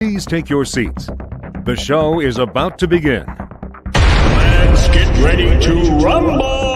Please take your seats. The show is about to begin. Let's get ready to rumble!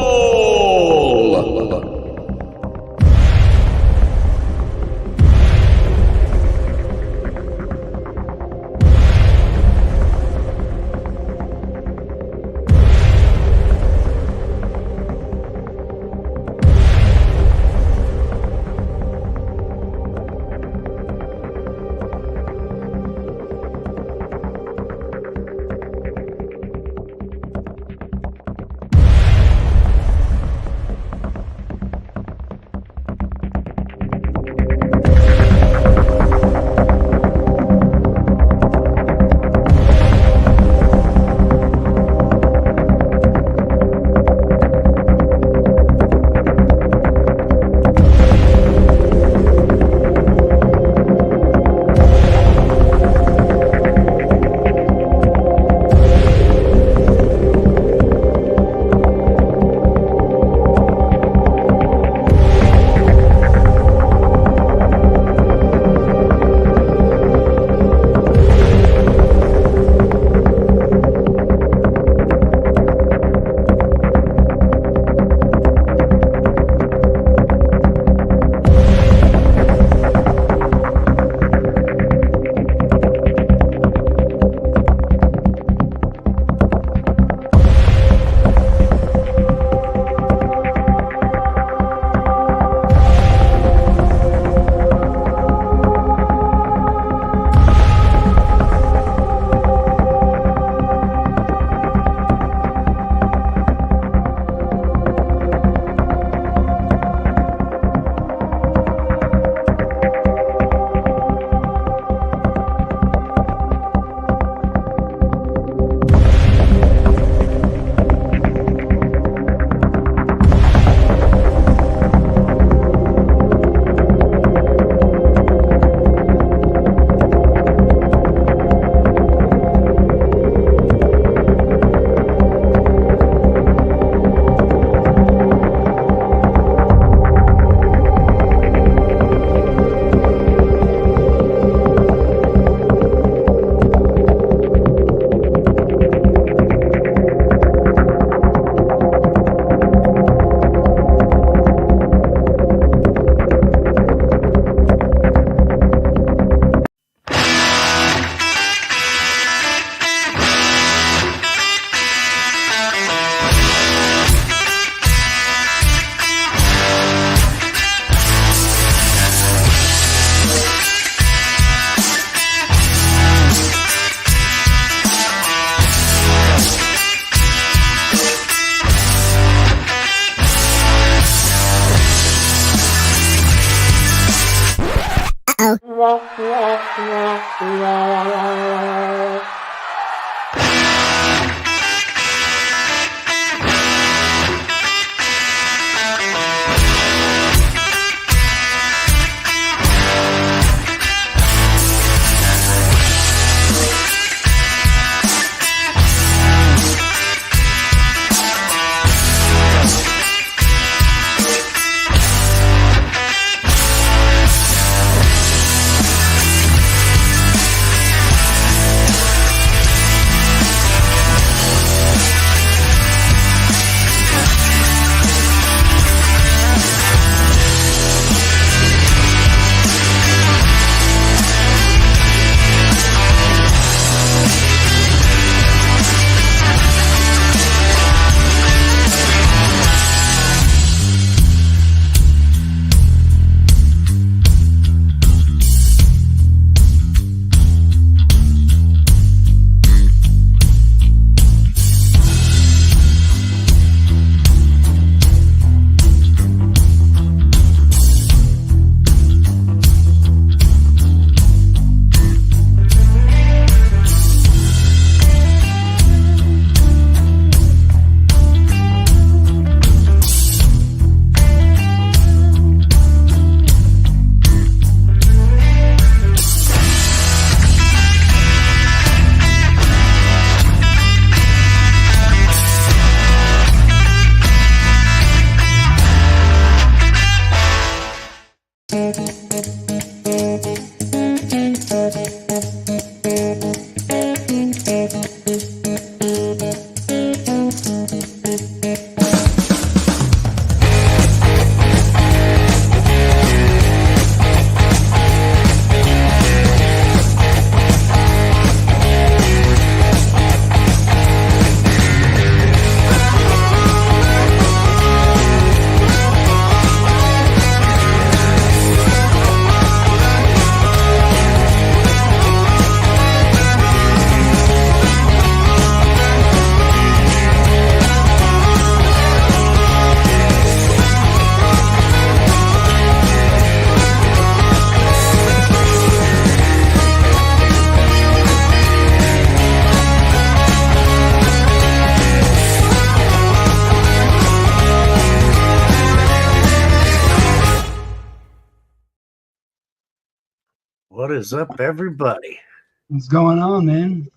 What is up, everybody? What's going on, man?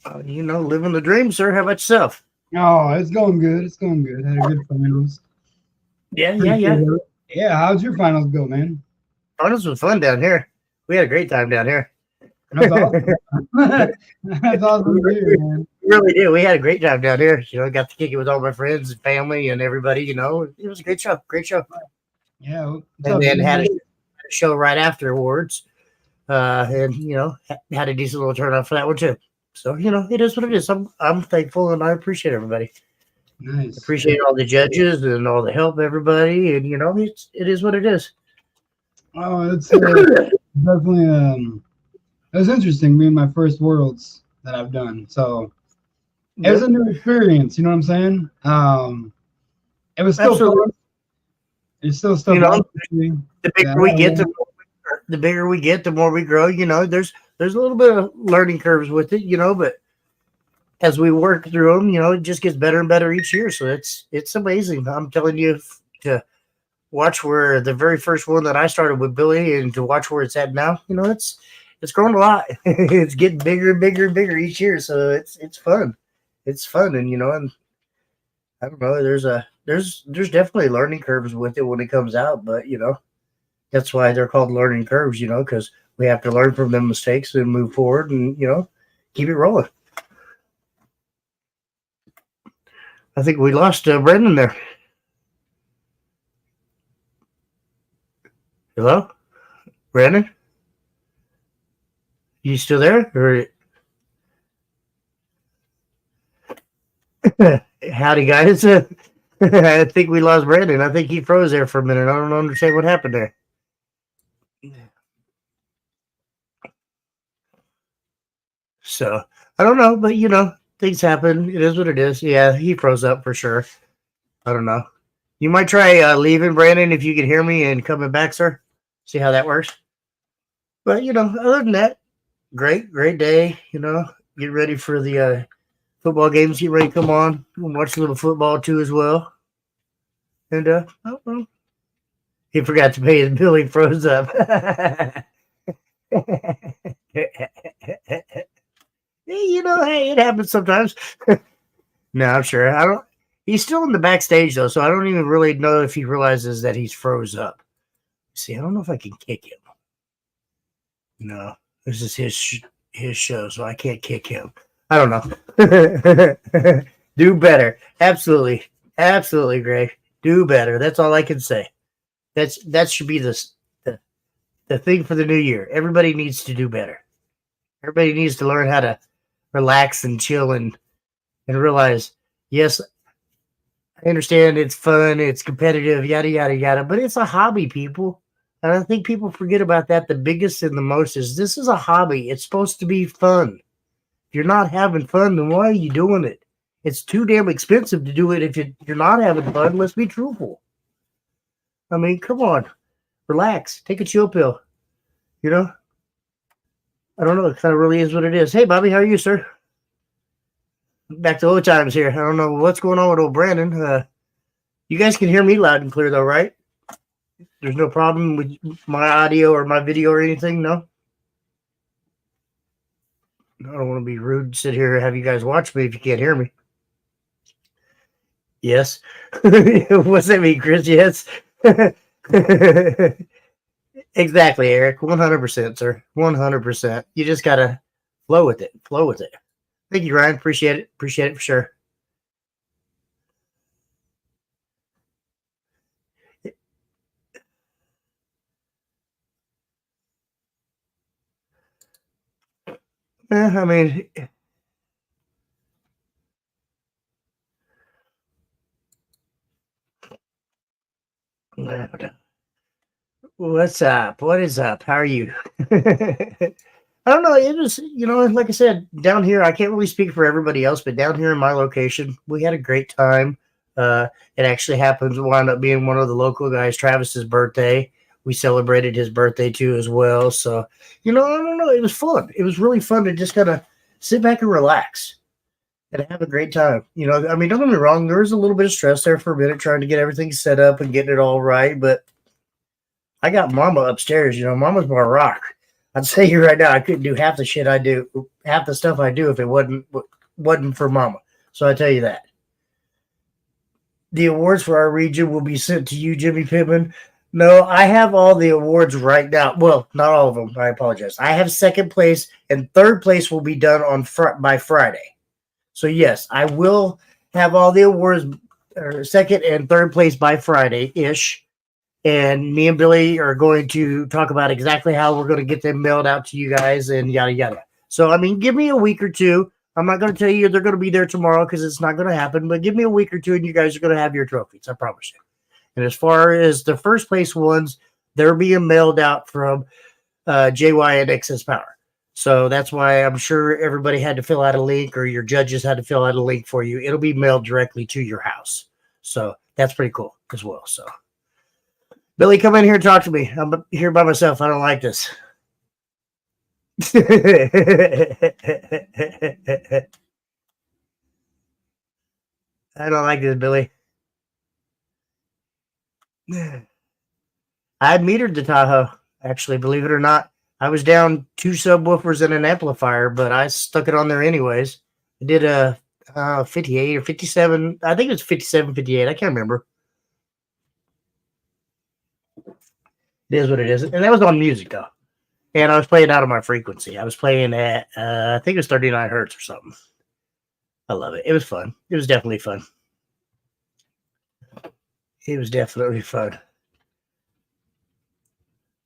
Living the dream, sir. How about yourself? Oh, it's going good. It's going good. Had a good finals. Yeah. Yeah, how'd your finals go, man? Finals was fun down here. We had a great time down here. That's awesome. That's awesome to hear, man. We really did. We had a great time down here. Got to kick it with all my friends and family and everybody. It was a great show. Great show. Yeah. what's And up, then man? had a show right afterwards. And had a decent little turnout for that one too. So it is what it is. I'm thankful and I appreciate everybody. Nice. Appreciate all the judges and all the help, everybody. And it is what it is. Oh, it's definitely it was interesting being my first Worlds that I've done. So it was a new experience, you know what I'm saying? It was still Absolutely. fun. It's still stuff. The bigger we get, the more we grow. There's a little bit of learning curves with it, but as we work through them, it just gets better and better each year. So it's amazing. I'm telling you, to watch where the very first one that I started with Billy and to watch where it's at now, it's grown a lot. It's getting bigger and bigger and bigger each year. So it's fun. It's fun. And, and I don't know, there's definitely learning curves with it when it comes out, but that's why they're called learning curves, because we have to learn from them mistakes and move forward and, keep it rolling. I think we lost Brendan there. Hello? Brandon? You still there? Or... Howdy, guys. I think we lost Brandon. I think he froze there for a minute. I don't understand what happened there. So, I don't know, but things happen. It is what it is. Yeah, he froze up for sure. I don't know. You might try leaving, Brandon, if you can hear me and coming back, sir. See how that works. But, other than that, great day. Get ready for the football games. Get ready to come on. We'll watch a little football, too, as well. And, he forgot to pay his bill. He froze up. Hey, it happens sometimes. No, I'm sure. He's still in the backstage though, so I don't even really know if he realizes that he's froze up. See, I don't know if I can kick him. No, this is his show, so I can't kick him. I don't know. Do better. Absolutely, Greg. Do better. That's all I can say. That should be the thing for the new year. Everybody needs to do better. Everybody needs to learn how to relax and chill and realize, yes, I understand it's fun, it's competitive, yada, yada, yada, but it's a hobby, people. And I think people forget about that. The biggest and the most is this is a hobby. It's supposed to be fun. If you're not having fun, then why are you doing it? It's too damn expensive to do it if you're not having fun. Let's be truthful. I mean, come on. Relax. Take a chill pill. I don't know. It kind of really is what it is. Hey, Bobby, how are you, sir? Back to old times here. I don't know what's going on with old Brandon. You guys can hear me loud and clear, though, right? There's no problem with my audio or my video or anything, no? I don't want to be rude, sit here and have you guys watch me if you can't hear me. Yes. What's that mean, Chris? Yes. Exactly, Eric. 100%, sir. 100%. You just got to Flow with it. Flow with it. Thank you, Ryan. Appreciate it. Appreciate it for sure. I mean, what's up? What is up? How are you? I don't know. It was, like I said, down here, I can't really speak for everybody else, but down here in my location, we had a great time. It actually happened to wind up being one of the local guys, Travis's birthday. We celebrated his birthday too as well. So, I don't know. It was fun. It was really fun to just kind of sit back and relax and have a great time. I mean, don't get me wrong. There was a little bit of stress there for a minute trying to get everything set up and getting it all right. But I got Mama upstairs. Mama's my rock. I'd say you right now, I couldn't do half the shit I do, half the stuff I do if it wasn't for Mama. So I tell you that. The awards for our region will be sent to you, Jimmy Pittman. No, I have all the awards right now. Well, not all of them. I apologize. I have second place, and third place will be done by Friday. So yes, I will have all the awards, second and third place by Friday-ish. And me and Billy are going to talk about exactly how we're going to get them mailed out to you guys and yada, yada. So, I mean, give me a week or two. I'm not going to tell you they're going to be there tomorrow because it's not going to happen. But give me a week or two and you guys are going to have your trophies. I promise you. And as far as the first place ones, they're being mailed out from JY and Excess Power. So that's why I'm sure everybody had to fill out a link or your judges had to fill out a link for you. It'll be mailed directly to your house. So that's pretty cool as well. So. Billy, come in here and talk to me. I'm here by myself. I don't like this. I don't like this, Billy. I metered the Tahoe, actually, believe it or not. I was down 2 subwoofers and an amplifier, but I stuck it on there anyways. I did a 58 or 57. I think it was 57, 58. I can't remember. It is what it is. And that was on music, though. And I was playing out of my frequency. I was playing at, I think it was 39 hertz or something. I love it. It was fun. It was definitely fun. It was definitely fun.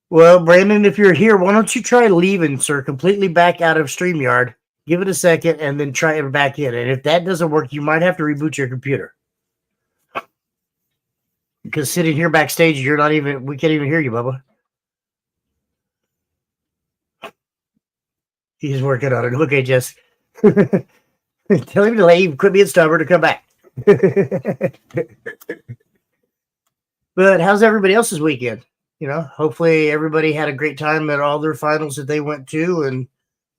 Well, Brandon, if you're here, why don't you try leaving, sir, completely back out of StreamYard. Give it a second and then try it back in. And if that doesn't work, you might have to reboot your computer. Because sitting here backstage, we can't even hear you, Bubba. He's working on it. Okay, Jess. Tell him to leave, quit being stubborn, to come back. But how's everybody else's weekend? Hopefully everybody had a great time at all their finals that they went to. And,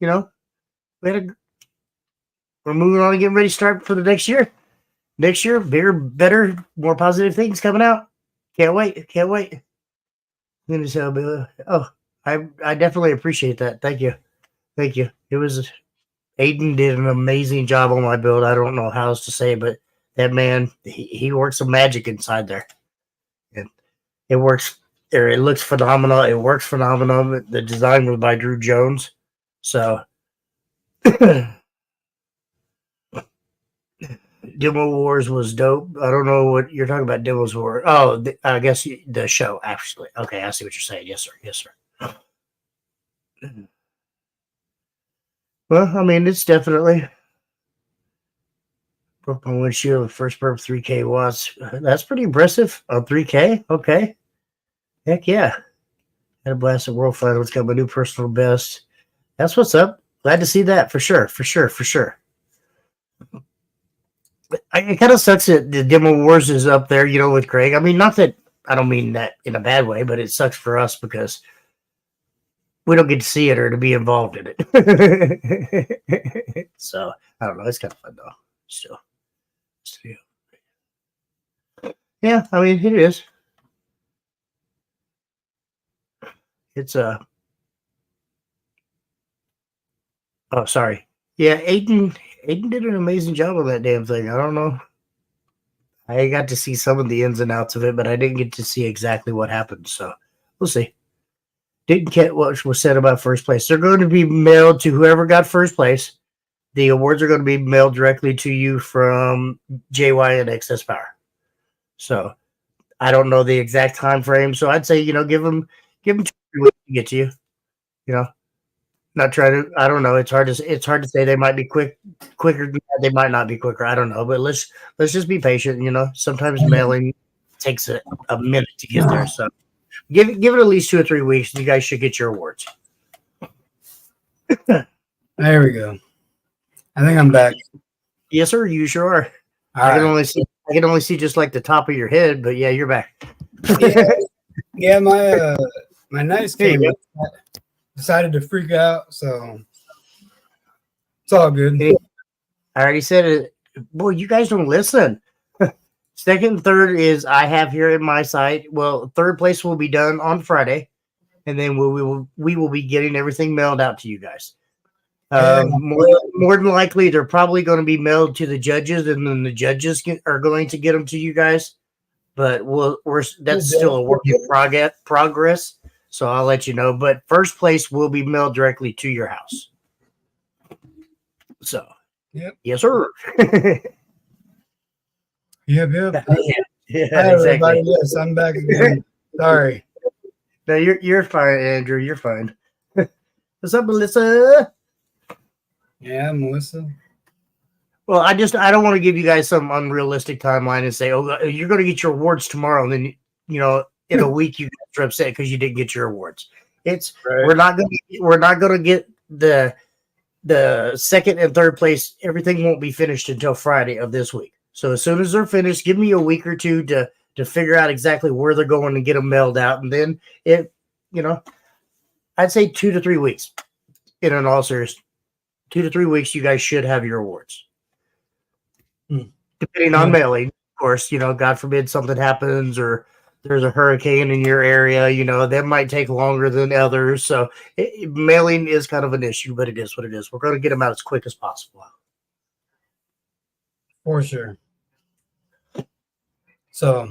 we're moving on and getting ready to start for the next year. Next year, bigger, better, more positive things coming out. Can't wait. Can't wait. Oh, I definitely appreciate that. Thank you. Thank you. Aiden did an amazing job on my build. I don't know how else to say it, but that man, he works some magic inside there. And it works. It looks phenomenal. It works phenomenal. The design was by Drew Jones. So Demo Wars was dope. I don't know what you're talking about. Demos Wars. Oh, I guess the show, actually. Okay, I see what you're saying. Yes, sir. Yes, sir. Well, I mean, it's definitely broke my windshield with first burp 3K watts. That's pretty impressive on 3K. Okay. Heck yeah. Had a blast at World Finals. Got my new personal best. That's what's up. Glad to see that for sure. For sure. For sure. It kind of sucks that the Demo Wars is up there, with Craig. I mean, not that I don't mean that in a bad way, but it sucks for us because we don't get to see it or to be involved in it. So I don't know. It's kind of fun though. Still. Yeah, I mean it is. It's oh, sorry. Yeah, Aiden did an amazing job on that damn thing. I don't know. I got to see some of the ins and outs of it, but I didn't get to see exactly what happened. So we'll see. didn't get what was said about first place. They're going to be mailed to whoever got first place. The awards are going to be mailed directly to you from JY and Excess Power. So I don't know the exact time frame. So I'd say, give them 2 weeks to get to you. Not try to. I don't know. It's hard to say. They might be quicker than that. They might not be quicker. I don't know. But let's just be patient. Sometimes mailing takes a minute to get there. So give it at least 2 or 3 weeks. And you guys should get your awards. There we go. I think I'm back. Yes, sir. You sure are. All I can right. only see just like the top of your head. But yeah, you're back. Yeah, my nice There you camera decided to freak out, so it's all good. I already said it. Boy, you guys don't listen. Second and third is I have here at my site. Well, third place will be done on Friday, and then we will be getting everything mailed out to you guys. More than likely, they're probably going to be mailed to the judges, and then the judges are going to get them to you guys. But that's still a work in progress. So I'll let you know. But first place will be mailed directly to your house. So, Yep. Yes, sir. Yep. Yeah, Hi, exactly. everybody. Yes, I'm back again. Sorry. No, you're fine, Andrew. You're fine. What's up, Melissa? Yeah, Melissa. Well, I don't want to give you guys some unrealistic timeline and say, oh, you're going to get your awards tomorrow, and then in a week you guys are upset because you didn't get your awards. It's Right. we're not going to get the second and third place. Everything won't be finished until Friday of this week. So as soon as they're finished, give me a week or two to figure out exactly where they're going and get them mailed out, and then I'd say 2 to 3 weeks. In all seriousness, 2 to 3 weeks, you guys should have your awards. Depending on mailing, of course, God forbid something happens or there's a hurricane in your area, that might take longer than others. So mailing is kind of an issue, but it is what it is. We're going to get them out as quick as possible. For sure. So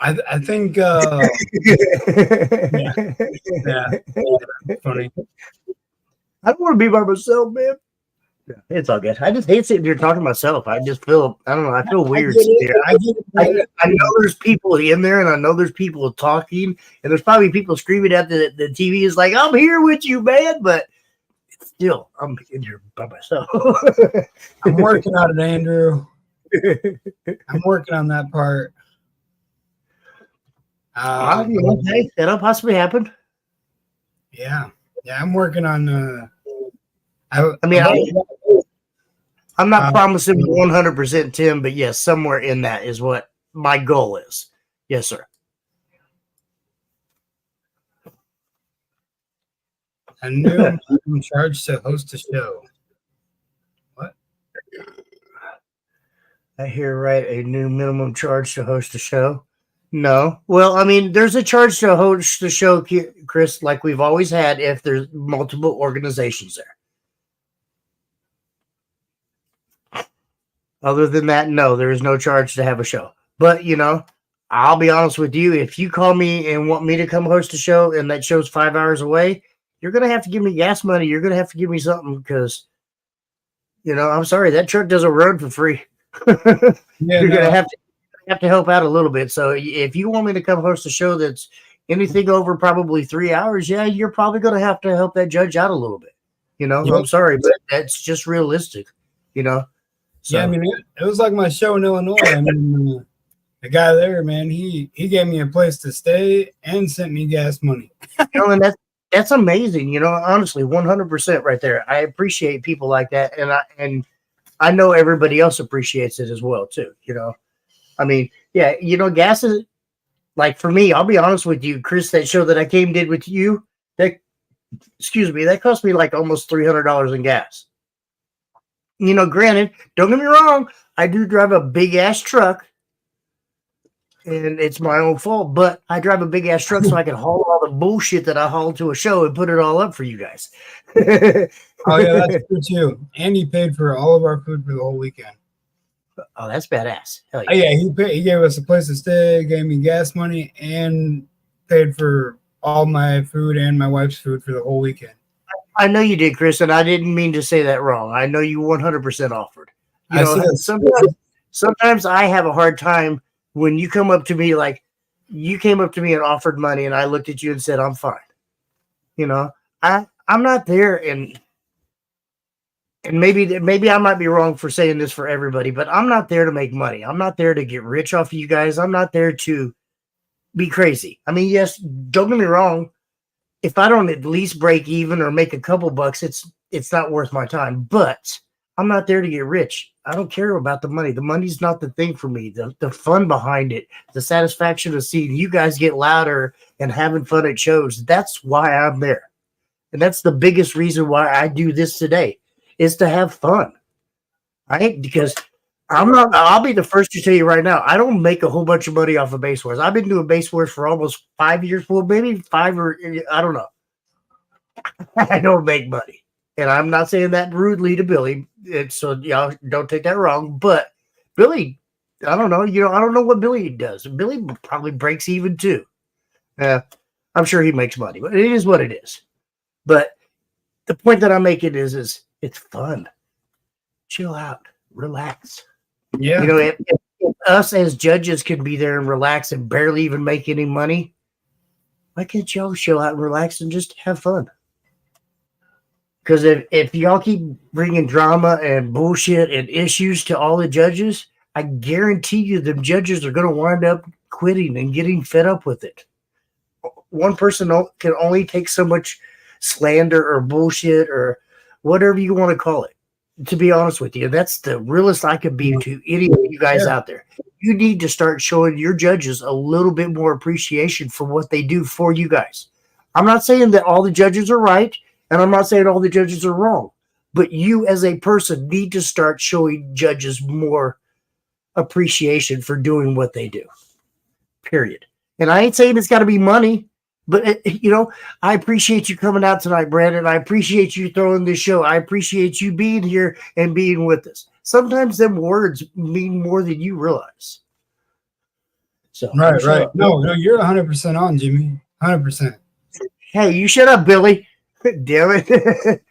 I think yeah, funny. I don't want to be by myself, man. Yeah, it's all good. I just hate sitting here talking to myself. I just feel, I don't know, I feel weird sitting here. I know there's people in there, and I know there's people talking, and there's probably people screaming at the TV is like, I'm here with you, man, but still, I'm in here by myself. I'm working on it, Andrew. I'm working on that part. Okay, that'll possibly happen. Yeah, I'm working on. I'm not promising 100% Tim, but yes, somewhere in that is what my goal is. Yes, sir. A new minimum charge to host a show. What? I hear right. A new minimum charge to host a show. No. Well, I mean, there's a charge to host the show, Chris, like we've always had if there's multiple organizations there. Other than that, no, there is no charge to have a show. But, I'll be honest with you. If you call me and want me to come host a show and that show's 5 hours away, you're going to have to give me gas money. You're going to have to give me something because, I'm sorry, that truck doesn't run for free. You're going to have to help out a little bit. So if you want me to come host a show that's anything over probably 3 hours, yeah, you're probably going to have to help that judge out a little bit. Yep. I'm sorry, but that's just realistic, So, yeah, I mean, it was like my show in Illinois. I mean, the guy there, man, he gave me a place to stay and sent me gas money. and that's amazing. Honestly, 100% right there. I appreciate people like that, and I know everybody else appreciates it as well too. I mean, yeah, gas is like for me. I'll be honest with you, Chris. That show that I did with you, that cost me like almost $300 in gas. Granted, don't get me wrong, I do drive a big ass truck and it's my own fault, but I drive a big ass truck so I can haul all the bullshit that I haul to a show and put it all up for you guys. Oh, yeah, that's true too. And he paid for all of our food for the whole weekend. Oh, that's badass. Hell yeah. He gave us a place to stay, gave me gas money, and paid for all my food and my wife's food for the whole weekend. I know you did, Chris, and I didn't mean to say that wrong. I know you 100% offered. You know, sometimes I have a hard time when you come up to me like you came up to me and offered money, and I looked at you and said, "I'm fine." You know, I'm not there, and maybe I might be wrong for saying this for everybody, but I'm not there to make money. I'm not there to get rich off of you guys. I'm not there to be crazy. I mean, yes, don't get me wrong. If I don't at least break even or make a couple bucks, it's not worth my time. But I'm not there to get rich. I don't care about the money. The money's not the thing for me. The fun behind it, the satisfaction of seeing you guys get louder and having fun at shows. That's why I'm there. And that's the biggest reason why I do this today, is to have fun. Right? Because I'll be the first to tell you right now, I don't make a whole bunch of money off of Base Wars. I've been doing Base Wars for almost 5 years. Well, maybe 5 or I don't know. I don't make money. And I'm not saying that rudely to Billy. So y'all don't take that wrong. But Billy, I don't know. I don't know what Billy does. Billy probably breaks even too. I'm sure he makes money, but it is what it is. But the point that I'm making is it's fun. Chill out, relax. Yeah. If us as judges can be there and relax and barely even make any money, why can't y'all chill out and relax and just have fun? Because if y'all keep bringing drama and bullshit and issues to all the judges, I guarantee you them judges are going to wind up quitting and getting fed up with it. One person can only take so much slander or bullshit or whatever you want to call it, to be honest with you. That's the realest I could be to any of you guys out there. You need to start showing your judges a little bit more appreciation for what they do for you guys. I'm not saying that all the judges are right, and I'm not saying all the judges are wrong, but you as a person need to start showing judges more appreciation for doing what they do, period. And I ain't saying it's got to be money, but I appreciate you coming out tonight, Brandon. I appreciate you throwing this show. I appreciate you being here and being with us. Sometimes them words mean more than you realize. So right. No, you're 100% on, Jimmy. 100%. Hey, you shut up, Billy. Damn it.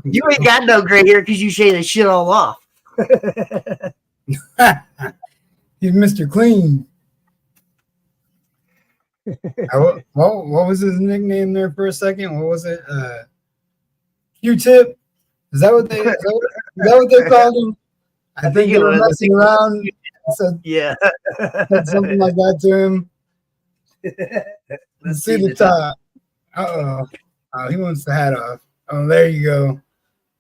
You ain't got no gray hair because you shave the shit all off. He's Mr. Clean. What was his nickname there for a second? What was it? Q-Tip? Is that what they called him? I think they were messing around. Yeah. Said something like that to him. Let's see the top. Uh-oh. Oh, he wants the hat off. Oh, there you go.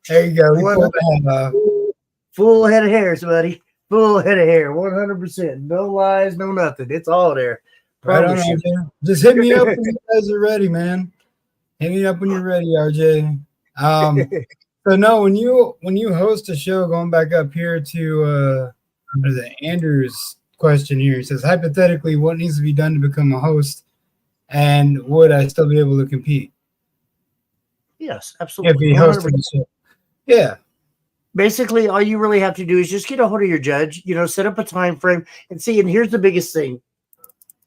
There you go. He pulled the hat off. Full head of hair, buddy. Full head of hair. 100%. No lies, no nothing. It's all there. Right on, RJ. Just hit me up when you guys are ready, man. Hit me up when you're ready, RJ. So no, when you host a show, going back up here to what is it, Andrew's question here, he says, hypothetically, what needs to be done to become a host, and would I still be able to compete? Yes, absolutely. If he hosted the show. Yeah. Basically, all you really have to do is just get a hold of your judge, set up a time frame and see. And here's the biggest thing.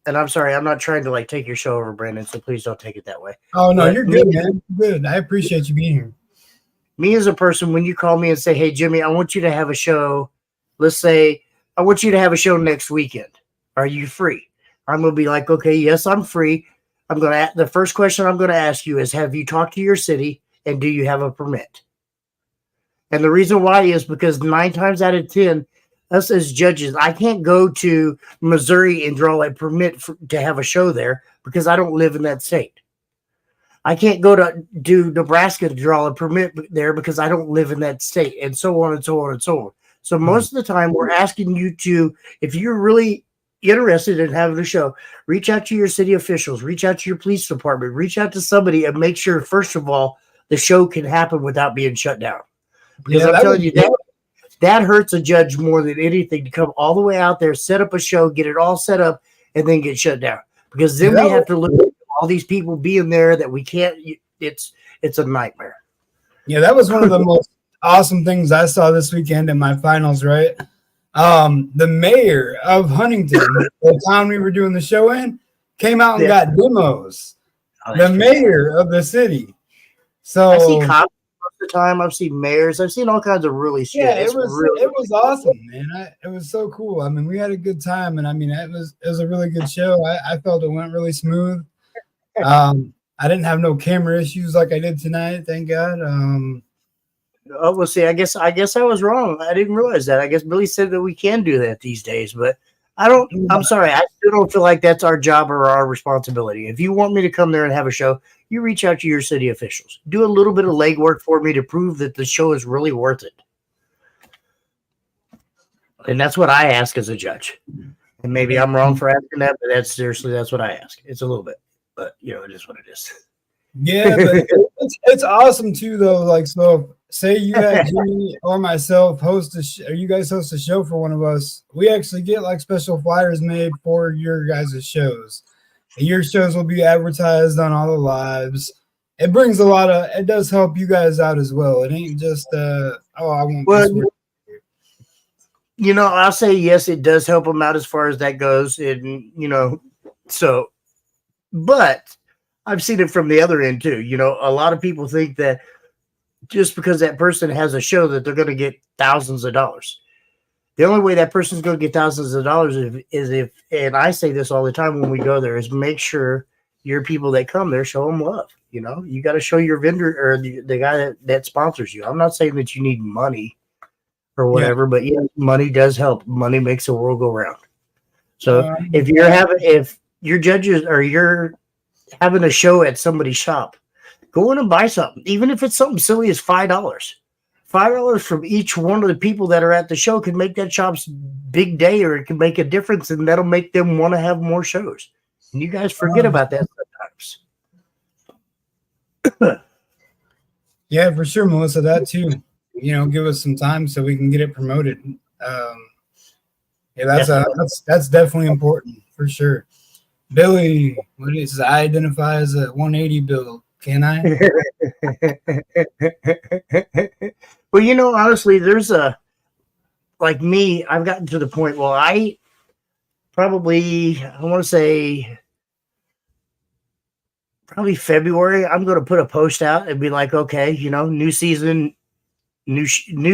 And I'm sorry, I'm not trying to take your show over, Brandon, so please don't take it that way. Oh, no, you're good, man. Good. I appreciate you being here. Me as a person, when you call me and say, hey, Jimmy, I want you to have a show. Let's say I want you to have a show next weekend. Are you free? I'm going to be like, okay, yes, I'm free. The first question I'm going to ask you is, have you talked to your city and do you have a permit? And the reason why is because 9 times out of 10, us as judges, I can't go to Missouri and draw a permit to have a show there because I don't live in that state. I can't go to Nebraska to draw a permit there because I don't live in that state, and so on and so on and so on. So most of the time we're asking you to, if you're really interested in having a show, reach out to your city officials, reach out to your police department, reach out to somebody and make sure, first of all, the show can happen without being shut down. Because I'm telling you, that hurts a judge more than anything, to come all the way out there, set up a show, get it all set up, and then get shut down. Because then we have to look at all these people being there that we can't. It's a nightmare. Yeah, that was one of the most awesome things I saw this weekend in my finals, right? The mayor of Huntington, the town we were doing the show in, came out and got demos. Oh, The that's mayor of the city. So I see cops most of the time. I've seen mayors. I've seen all kinds of really shit. yeah, It's it was really, it was awesome, man. It was so cool. I mean, we had a good time, and I mean, it was a really good show. I felt it went really smooth. I didn't have no camera issues like I did tonight, thank God. Oh, well, see, I guess I was wrong. I didn't realize that. I guess Billy said that we can do that these days, but I don't. I'm sorry. I still don't feel like that's our job or our responsibility. If you want me to come there and have a show, you reach out to your city officials. Do a little bit of legwork for me to prove that the show is really worth it. And that's what I ask as a judge. And maybe I'm wrong for asking that, but that's what I ask. It's a little bit, but it is what it is. Yeah, but it's awesome too, though. Like, so say you had Jimmy or myself or you guys host a show for one of us. We actually get like special flyers made for your guys' shows. And your shows will be advertised on all the lives. It brings it does help you guys out as well. It ain't just I won't. Well, I'll say yes, it does help them out as far as that goes. And but I've seen it from the other end too. A lot of people think that just because that person has a show that they're going to get thousands of dollars. The only way that person's going to get thousands of dollars is if, and I say this all the time when we go there, is make sure your people that come there, show them love. You got to show your vendor or the guy that sponsors you. I'm not saying that you need money or whatever, but money does help. Money makes the world go round. So if your judges or you're having a show at somebody's shop, go in and buy something, even if it's something silly as $5. $5 from each one of the people that are at the show can make that shop's big day, or it can make a difference, and that'll make them want to have more shows. And you guys forget about that sometimes. Yeah, for sure, Melissa. That too. Give us some time so we can get it promoted. That's definitely important for sure. Billy, what is I identify as a 180 build? Can I? Well, honestly, there's like me, I've gotten to the point, I want to say probably February, I'm going to put a post out and be like, okay, new season, new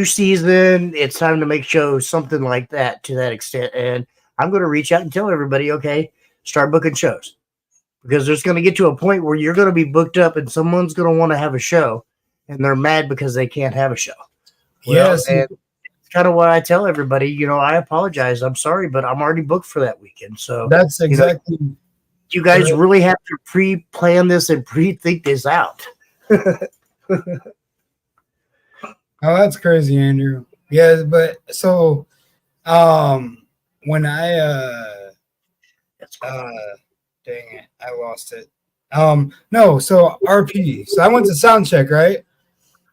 season. It's time to make shows, something like that, to that extent. And I'm going to reach out and tell everybody, okay, start booking shows. Because there's going to get to a point where you're going to be booked up and someone's going to want to have a show and they're mad because they can't have a show. Yes. And it's kind of what I tell everybody, I apologize. I'm sorry, but I'm already booked for that weekend. So that's exactly. You guys really have to pre-plan this and pre-think this out. Oh, that's crazy, Andrew. Yeah, but so when dang it, I lost it. No, so RP. So I went to Soundcheck, right?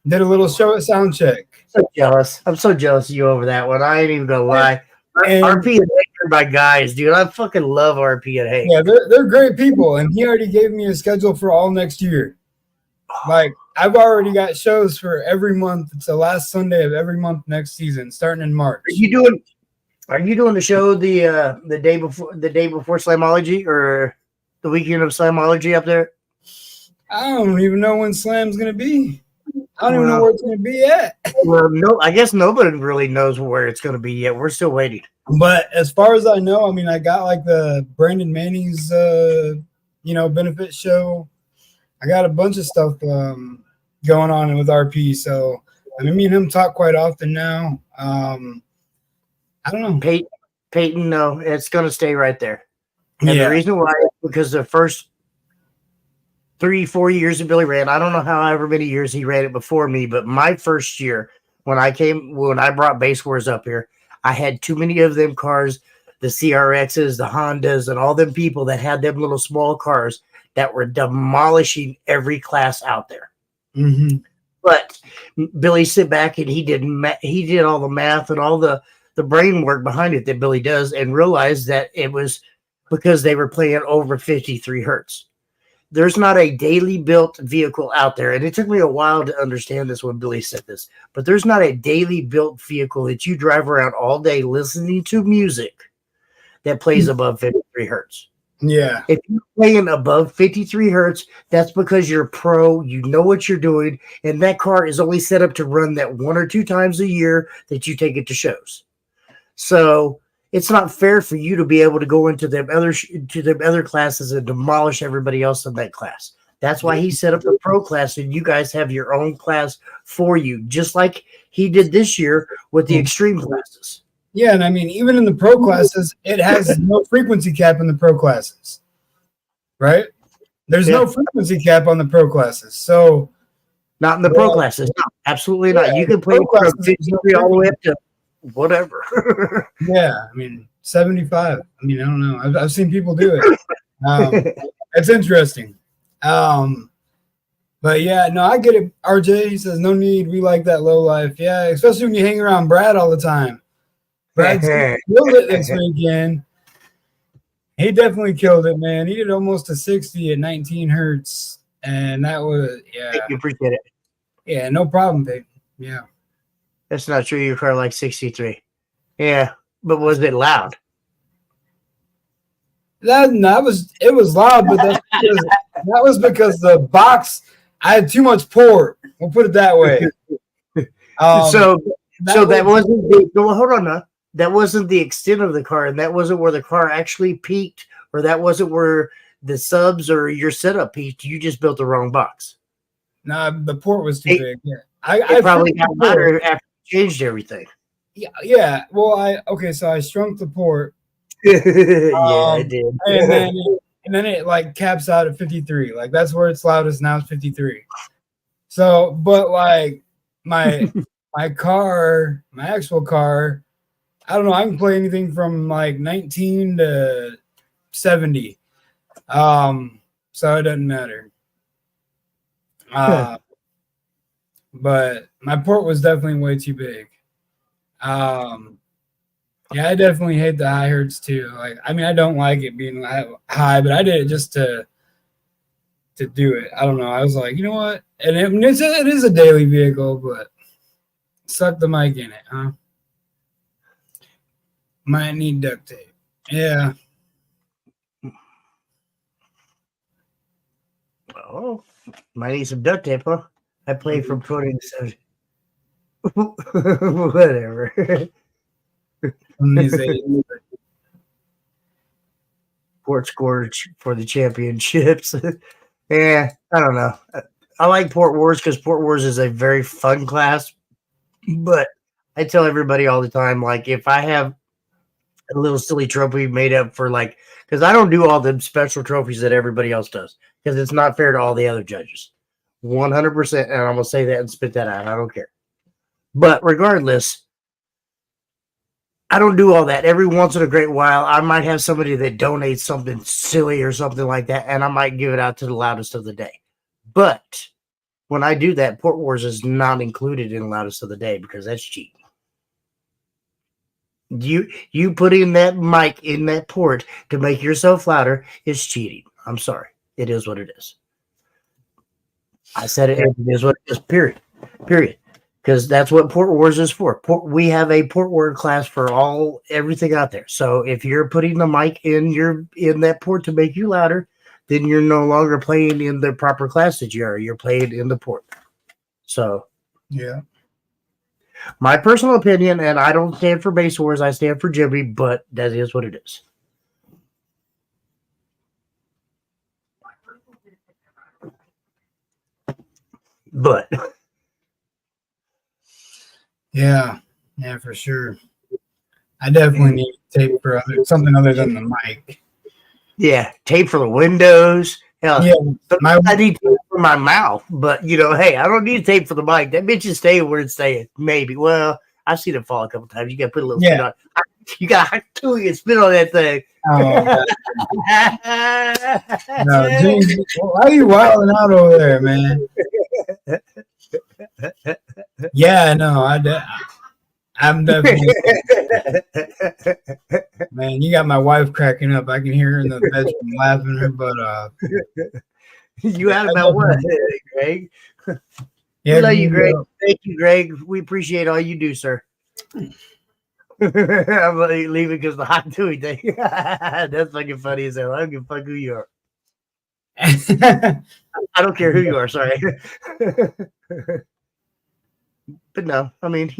Did a little show at Soundcheck. So jealous. I'm so jealous of you over that one. I ain't even gonna lie. And RP and Hank are my guys, dude. I fucking love RP and Hank. yeah, they're great people, and he already gave me a schedule for all next year. Like, I've already got shows for every month. It's the last Sunday of every month next season, starting in March. Are you doing the show the day before Slamology, or the weekend of Slamology up there? I don't even know when Slam's gonna be. I don't even know where it's gonna be at. Well, no, I guess nobody really knows where it's gonna be yet. We're still waiting. But as far as I know, I mean, I got like the Brandon Manny's benefit show. I got a bunch of stuff going on with RP. So I mean, me and him talk quite often now. I don't know. Peyton, no, it's going to stay right there. And Yeah. the reason why is because the first 3-4 years of Billy ran, I don't know however many years he ran it before me, but my first year when I brought Base Wars up here, I had too many of them cars, the CRXs, the Hondas, and all them people that had them little small cars that were demolishing every class out there. Mm-hmm. But Billy sit back and he did all the math and all the brain work behind it that Billy does, and realized that it was because they were playing over 53 hertz. There's not a daily built vehicle out there, and it took me a while to understand this when Billy said this, but there's not a daily built vehicle that you drive around all day listening to music that plays above 53 hertz. Yeah. If you're playing above 53 hertz, that's because you're a pro. You know what you're doing, and that car is only set up to run that 1 or 2 times a year that you take it to shows. So it's not fair for you to be able to go into them other classes and demolish everybody else in that class. That's why he set up the pro class, and you guys have your own class for you, just like he did this year with the extreme classes. Yeah, and I mean, even in the pro classes, it has no frequency cap in the pro classes, right? There's no frequency cap on the pro classes, so not in the pro classes. No, absolutely not. You can play from 53 all the way up to whatever. Yeah, I mean 75. I mean, I don't know. I've seen people do it. It's interesting. But yeah, no, I get it. RJ, he says no need. We like that low life. Yeah, especially when you hang around Brad all the time. Brad killed it this weekend. He definitely killed it, man. He did almost a 60 at 19 hertz, and that was Thank you, appreciate it. Yeah, no problem, babe. Yeah, that's not true. Your car like 63. Yeah, but was it loud? It was loud, but that was because the box. I had too much port. We'll put it that way. So that wasn't the. Well, hold on now. That wasn't the extent of the car, and that wasn't where the car actually peaked, or that wasn't where the subs or your setup peaked. You just built the wrong box. Nah, the port was too big. Yeah, I probably got louder after you changed everything. Yeah. Well, so I shrunk the port. Yeah, I did. And then it like caps out at 53. Like that's where it's loudest now. It's 53. So, but like my car, my actual car. I don't know. I can play anything from like 19 to 70. So it doesn't matter. But my port was definitely way too big. Yeah, I definitely hate the high hertz too. Like, I mean, I don't like it being high, but I did it just to do it. I don't know. I was like, you know what? And it is a daily vehicle, but suck the mic in it, huh? Might need duct tape. Yeah. Oh, might need some duct tape, huh? I played from 27. Whatever. Port scores for the championships. Yeah, I don't know. I like Port Wars because Port Wars is a very fun class. But I tell everybody all the time, like, if I have a little silly trophy made up for like, because I don't do all the special trophies that everybody else does, because it's not fair to all the other judges. 100%, and I'm gonna say that and spit that out. I don't care. But regardless, I don't do all that. Every once in a great while, I might have somebody that donates something silly or something like that, and I might give it out to the loudest of the day. But when I do that, Port Wars is not included in loudest of the day because that's cheating. You putting that mic in that port to make yourself louder is cheating. I'm sorry. It is what it is. I said it is what it is, period. Because that's what Port Wars is for. We have a Port Wars class for everything out there. So if you're putting the mic in that port to make you louder, then you're no longer playing in the proper class that you are. You're playing in the port. So yeah. My personal opinion, and I don't stand for Base Wars, I stand for Jimmy, but that is what it is. But yeah, for sure. I definitely need tape for something other than the mic. Yeah, tape for the windows. Hell, yeah, I need tape for my mouth, but hey, I don't need tape for the mic. That bitch is staying where it's staying. Maybe. Well, I've seen it fall a couple times. You got to put a little spin on. You got to spin on that thing. Oh, no, James, why are you wilding out over there, man? Yeah, no, I'm definitely. Man, you got my wife cracking up. I can hear her in the bedroom laughing her butt off. You out about what, Greg? Yeah, we love you, Greg. Thank you, Greg. We appreciate all you do, sir. I'm like, leaving because the hot tui thing. That's fucking funny as hell. I don't give a fuck who you are. I don't care who you are. Sorry. But no, I mean,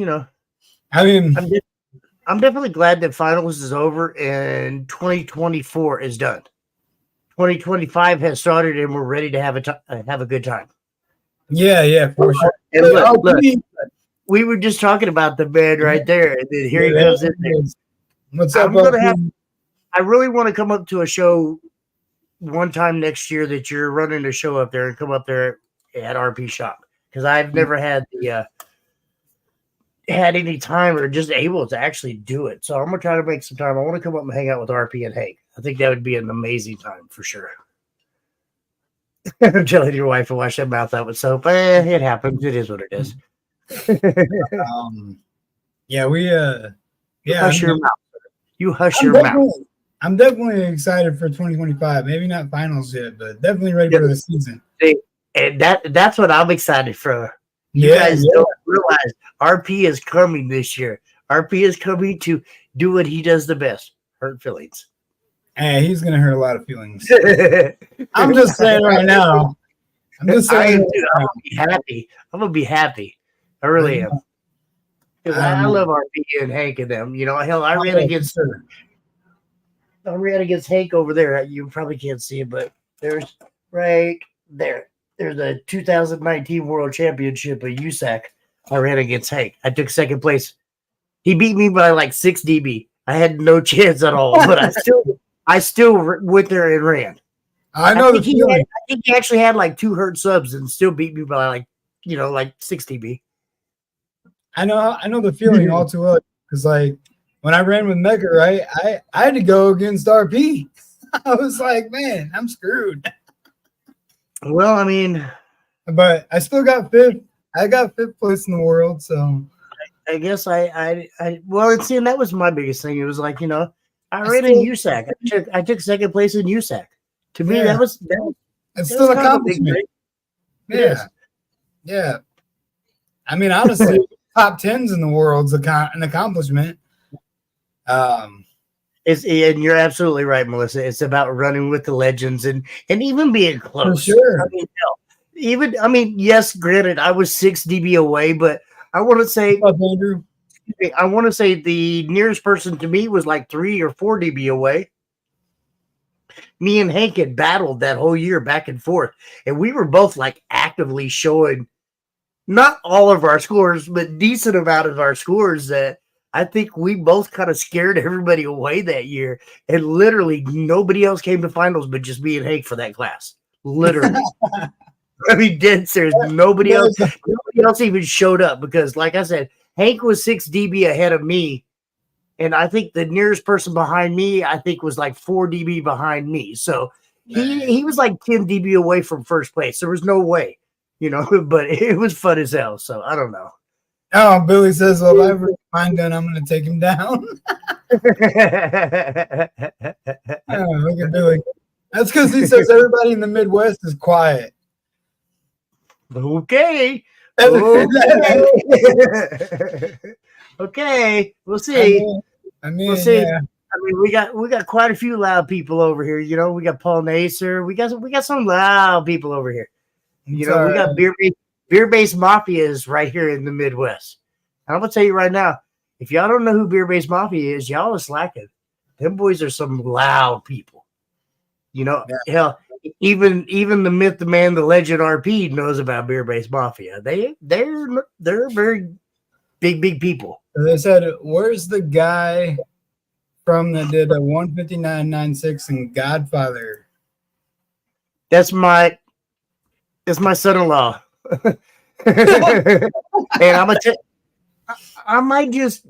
I mean, I'm definitely glad that finals is over and 2024 is done. 2025 has started and we're ready to have a good time. yeah, for sure. And look, we were just talking about the man right there, and then here he comes in there. What's up, bro? I really want to come up to a show one time next year that you're running a show up there and come up there at RP Shop, because I've never had had any time or just able to actually do it. So I'm gonna try to make some time. I want to come up and hang out with RP and Hank. I think that would be an amazing time for sure. I'm telling your wife to wash that mouth out with soap. It happens. It is what it is. Hush your mouth. You hush your mouth. I'm definitely excited for 2025. Maybe not finals yet, but definitely ready for the season. And that's what I'm excited for. You guys don't realize RP is coming this year. RP is coming to do what he does the best: hurt feelings. Hey, he's gonna hurt a lot of feelings. I'm just saying right now. I'm just saying. I'm gonna be happy. I'm gonna be happy. I really am. Because I love RP and Hank and them. Hell, I ran against Hank over there. You probably can't see it, but there's right there. There's a 2019 World Championship at USAC. I ran against Hank. I took second place. He beat me by like 6 dB. I had no chance at all, but I still went there and ran. I think he actually had like 2 hurt subs and still beat me by like 6 dB. I know the feeling all too well, because like when I ran with Mecca, right, I had to go against RP. I was like, man, I'm screwed. Well, I mean, but I still got 5th. I got 5th place in the world, so I guess and that was my biggest thing. It was like, I ran in USAC. I took second place in USAC. To me, that was still an accomplishment. Yeah. I mean, honestly, top 10s in the world's an accomplishment. And you're absolutely right, Melissa. It's about running with the legends and even being close. For sure. Yes, granted, I was 6 dB away, but I want to say, Andrew? I want to say the nearest person to me was like 3 or 4 dB away. Me and Hank had battled that whole year back and forth, and we were both like actively showing not all of our scores, but decent amount of our scores that I think we both kind of scared everybody away that year, and literally nobody else came to finals but just me and Hank for that class. Literally. I mean, dead serious. Nobody else even showed up because, like I said, Hank was 6 dB ahead of me, and I think the nearest person behind me, I think, was like 4 dB behind me. So he was like 10 dB away from first place. There was no way, but it was fun as hell. So I don't know. Oh, Billy says, well, if I ever find gun, I'm going to take him down. Look at Billy. That's because he says everybody in the Midwest is quiet. Okay. Okay. We'll see. We'll see. Yeah. I mean, we got quite a few loud people over here. We got Paul Nacer. We got some loud people over here. We got Beer Base Mafia is right here in the Midwest. And I'm gonna tell you right now, if y'all don't know who Beer Base Mafia is, y'all are slacking. Them boys are some loud people. Hell, even the myth, the man, the legend RP knows about Beer Base Mafia. They're very big people. They said, where's the guy from that did a 159.96 in Godfather? That's my son-in-law. And I might just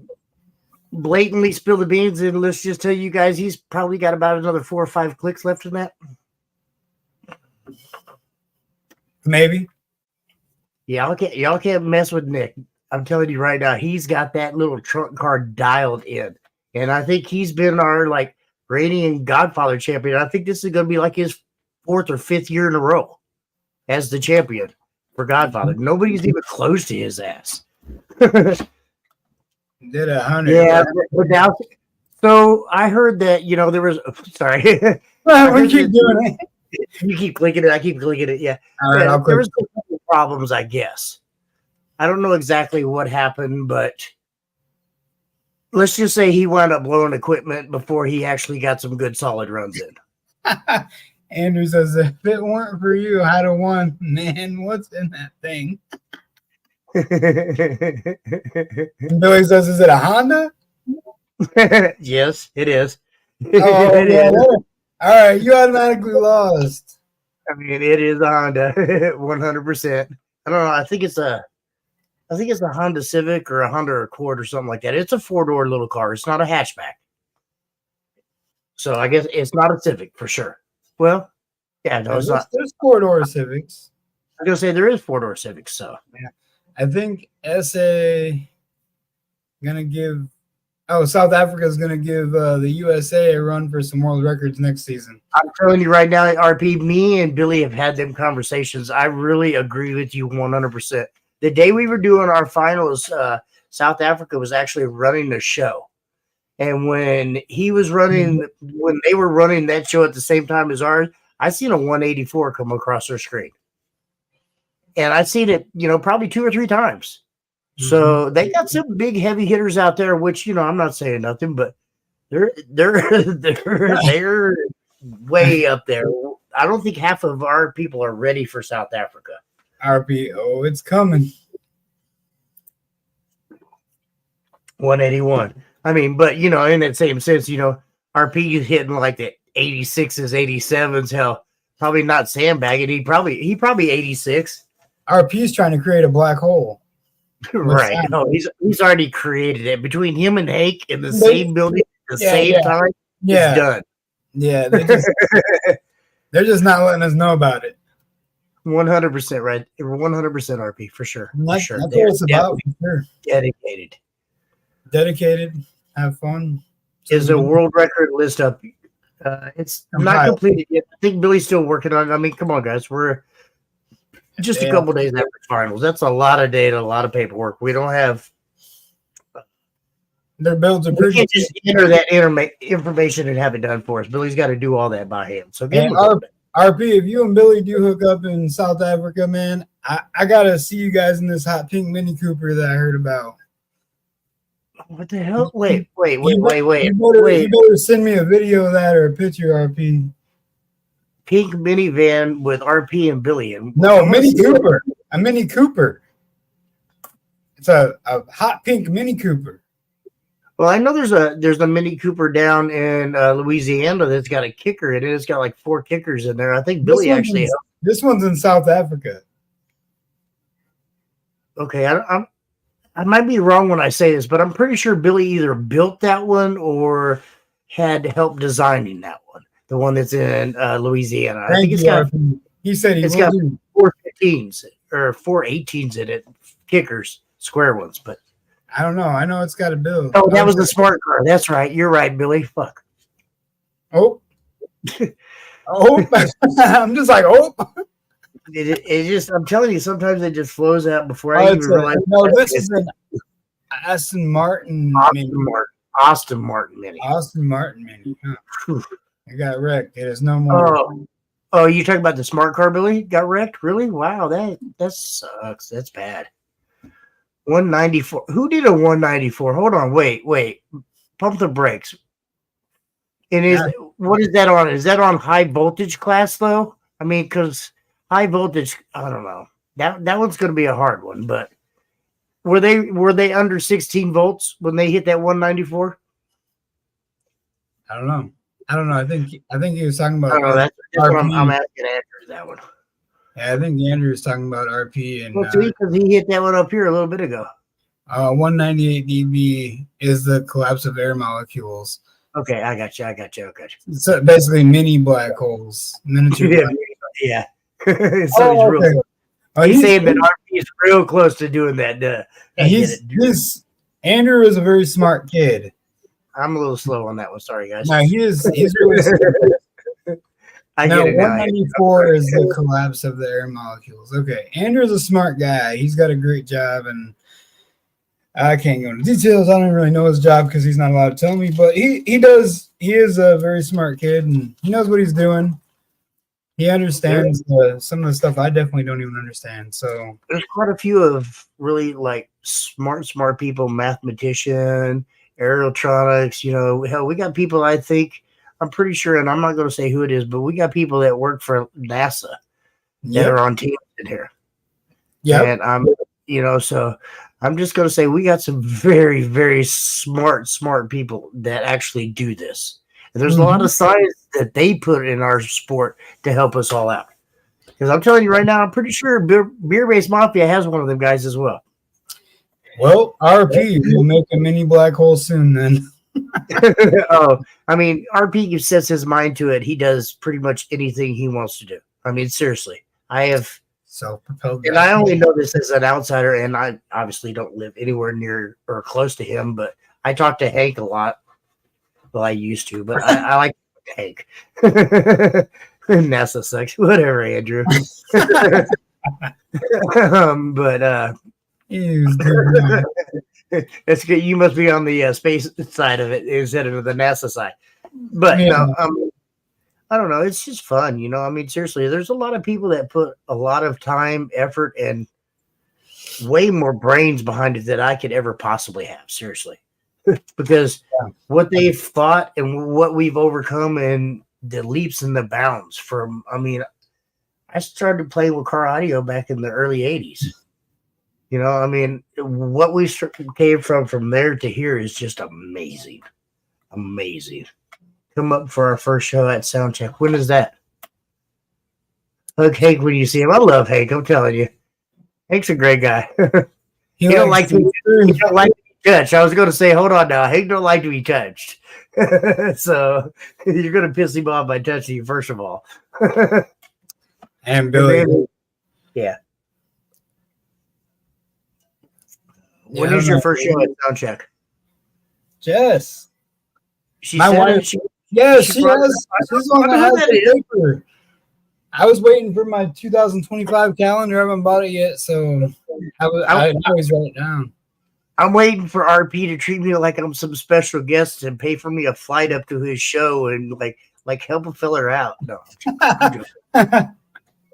blatantly spill the beans and let's just tell you guys he's probably got about another 4 or 5 clicks left in that. Maybe. Yeah, y'all can't mess with Nick. I'm telling you right now, he's got that little trump card dialed in. And I think he's been our reigning Godfather champion. I think this is gonna be like his 4th or 5th year in a row as the champion for Godfather. Nobody's even close to his ass. Did 100. Yeah, but now, so I heard that there was. Sorry, We keep doing it. you keep clicking it. I keep clicking it. Yeah, All right, yeah, I'll there click. was a couple problems, I guess. I don't know exactly what happened, but let's just say he wound up blowing equipment before he actually got some good solid runs in. Andrew says, if it weren't for you, I'd have won. Man, what's in that thing? And Billy says, is it a Honda? Yes, it is. Oh, It yeah. is. All right, you automatically lost. I mean, it is a Honda, 100%. I don't know. I think it's a Honda Civic or a Honda Accord or something like that. It's a 4-door little car. It's not a hatchback. So I guess it's not a Civic for sure. Well, yeah, no, it's not. There's 4-door Civics. I'm gonna say there is 4-door Civics. So I think SA gonna give. Oh, South Africa is gonna give the USA a run for some world records next season. I'm telling you right now, RP, me and Billy have had them conversations. I really agree with you 100%. The day we were doing our finals, South Africa was actually running the show. And when he was running, when they were running that show at the same time as ours, I seen a 184 come across their screen. And I've seen it, probably 2 or 3 times. So they got some big heavy hitters out there, which, I'm not saying nothing, but they're way up there. I don't think half of our people are ready for South Africa. RP, oh, it's coming. 181. I mean, but in that same sense, RP is hitting like the 86s, 87s. Hell, probably not sandbagging. He probably 86. RP's trying to create a black hole. Right. No, he's already created it between him and Hank in the same building at the same time. Yeah, It's done. Yeah, they're just not letting us know about it. 100% right. 100% RP for sure. For sure. That's what it's about. For sure. Dedicated. Dedicated. Have fun. Is a world record list up? It's not completed yet. I think Billy's still working on it. I mean, come on, guys. We're just a couple days after finals. That's a lot of data, a lot of paperwork. We don't have. Their builds are We pretty. can't just enter that information and have it done for us. Billy's got to do all that by hand. So give him a bit. RP, if you and Billy do hook up in South Africa, man, I gotta see you guys in this hot pink Mini Cooper that I heard about. What the hell? Wait. You better send me a video of that or a picture, RP. Pink minivan with RP and Billy. And No, Mini Cooper. A Mini Cooper. It's a hot pink Mini Cooper. Well, I know there's a Mini Cooper down in Louisiana that's got a kicker in it. It's got like 4 kickers in there. I think Billy actually. This one's in South Africa. Okay, I might be wrong when I say this, but I'm pretty sure Billy either built that one or had help designing that one. The one that's in Louisiana. I think it's got. He said it's got 4 15s or 4 18s in it, kickers, square ones, but. I don't know. I know it's got a build. Oh, that was the smart car. That's right. You're right, Billy. Fuck. Oh. Oh. I'm just like, oh. It just, I'm telling you, sometimes it just flows out before I even realize. No, this is an Aston Martin. Austin Martin Mini. Austin Martin Mini. Huh. It got wrecked. It is no more. Oh, you talking about the smart car, Billy? Got wrecked? Really? Wow, that sucks. That's bad. 194. Who did a 194? Hold on. Wait. Pump the brakes. And what is that on? Is that on high voltage class though? I mean, because high voltage, I don't know. That one's going to be a hard one. But were they under 16 volts when they hit that 194? I don't know. I think he was talking about. I don't know. That's what I'm asking Andrew that one. Yeah, I think Andrew was talking about RP and because he hit that one up here a little bit ago. 198 dB is the collapse of air molecules. Okay, I got you. So basically, mini black holes, miniature. Yeah. So he's real. He's saying that RP is real close to doing that. Andrew is a very smart kid. I'm a little slow on that one. Sorry, guys. No, he's really smart. I now, get it now. 194 is the collapse of the air molecules. Okay, Andrew's a smart guy. He's got a great job, and I can't go into details. I don't really know his job because he's not allowed to tell me. But he does. He is a very smart kid, and he knows what he's doing. He understands some of the stuff I definitely don't even understand. So there's quite a few of really like smart people, mathematician, aerotronics. You know, hell, we got people. I'm pretty sure, and I'm not going to say who it is, but we got people that work for NASA that are on teams in here. Yeah, and so I'm just going to say we got some very, very smart people that actually do this. And there's a lot of science that they put in our sport to help us all out. Because I'm telling you right now, I'm pretty sure Beer-Based Mafia has one of them guys as well. Well, RP will make a mini black hole soon then. Oh, I mean, RP sets his mind to it. He does pretty much anything he wants to do. I mean, seriously. I have self-propelled. And I only know this as an outsider, and I obviously don't live anywhere near or close to him, but I talk to Hank a lot. Well, I used to, but I like Hank. NASA sucks. Whatever, Andrew. It's good. You must be on the space side of it instead of the NASA side. But I don't know. It's just fun, you know. I mean, seriously, there's a lot of people that put a lot of time, effort, and way more brains behind it than I could ever possibly have. Seriously, because what they've thought and what we've overcome and the leaps and the bounds from. I mean, I started playing with car audio back in the early '80s. You know, I mean, what we came from there to here is just amazing, amazing. Come up for our first show at Soundcheck. When is that? Hug Hank when you see him. I love Hank. I'm telling you, Hank's a great guy. He don't like to be touched. I was going to say, hold on now. Hank don't like to be touched, so you're going to piss him off by touching him first of all. And Billy, yeah. When is your first show at Soundcheck? Jess. My wife. She has. She's the one that has the paper. I was waiting for my 2025 calendar. I haven't bought it yet, so I always write it down. I'm waiting for RP to treat me like I'm some special guest and pay for me a flight up to his show and like help a filler out. No,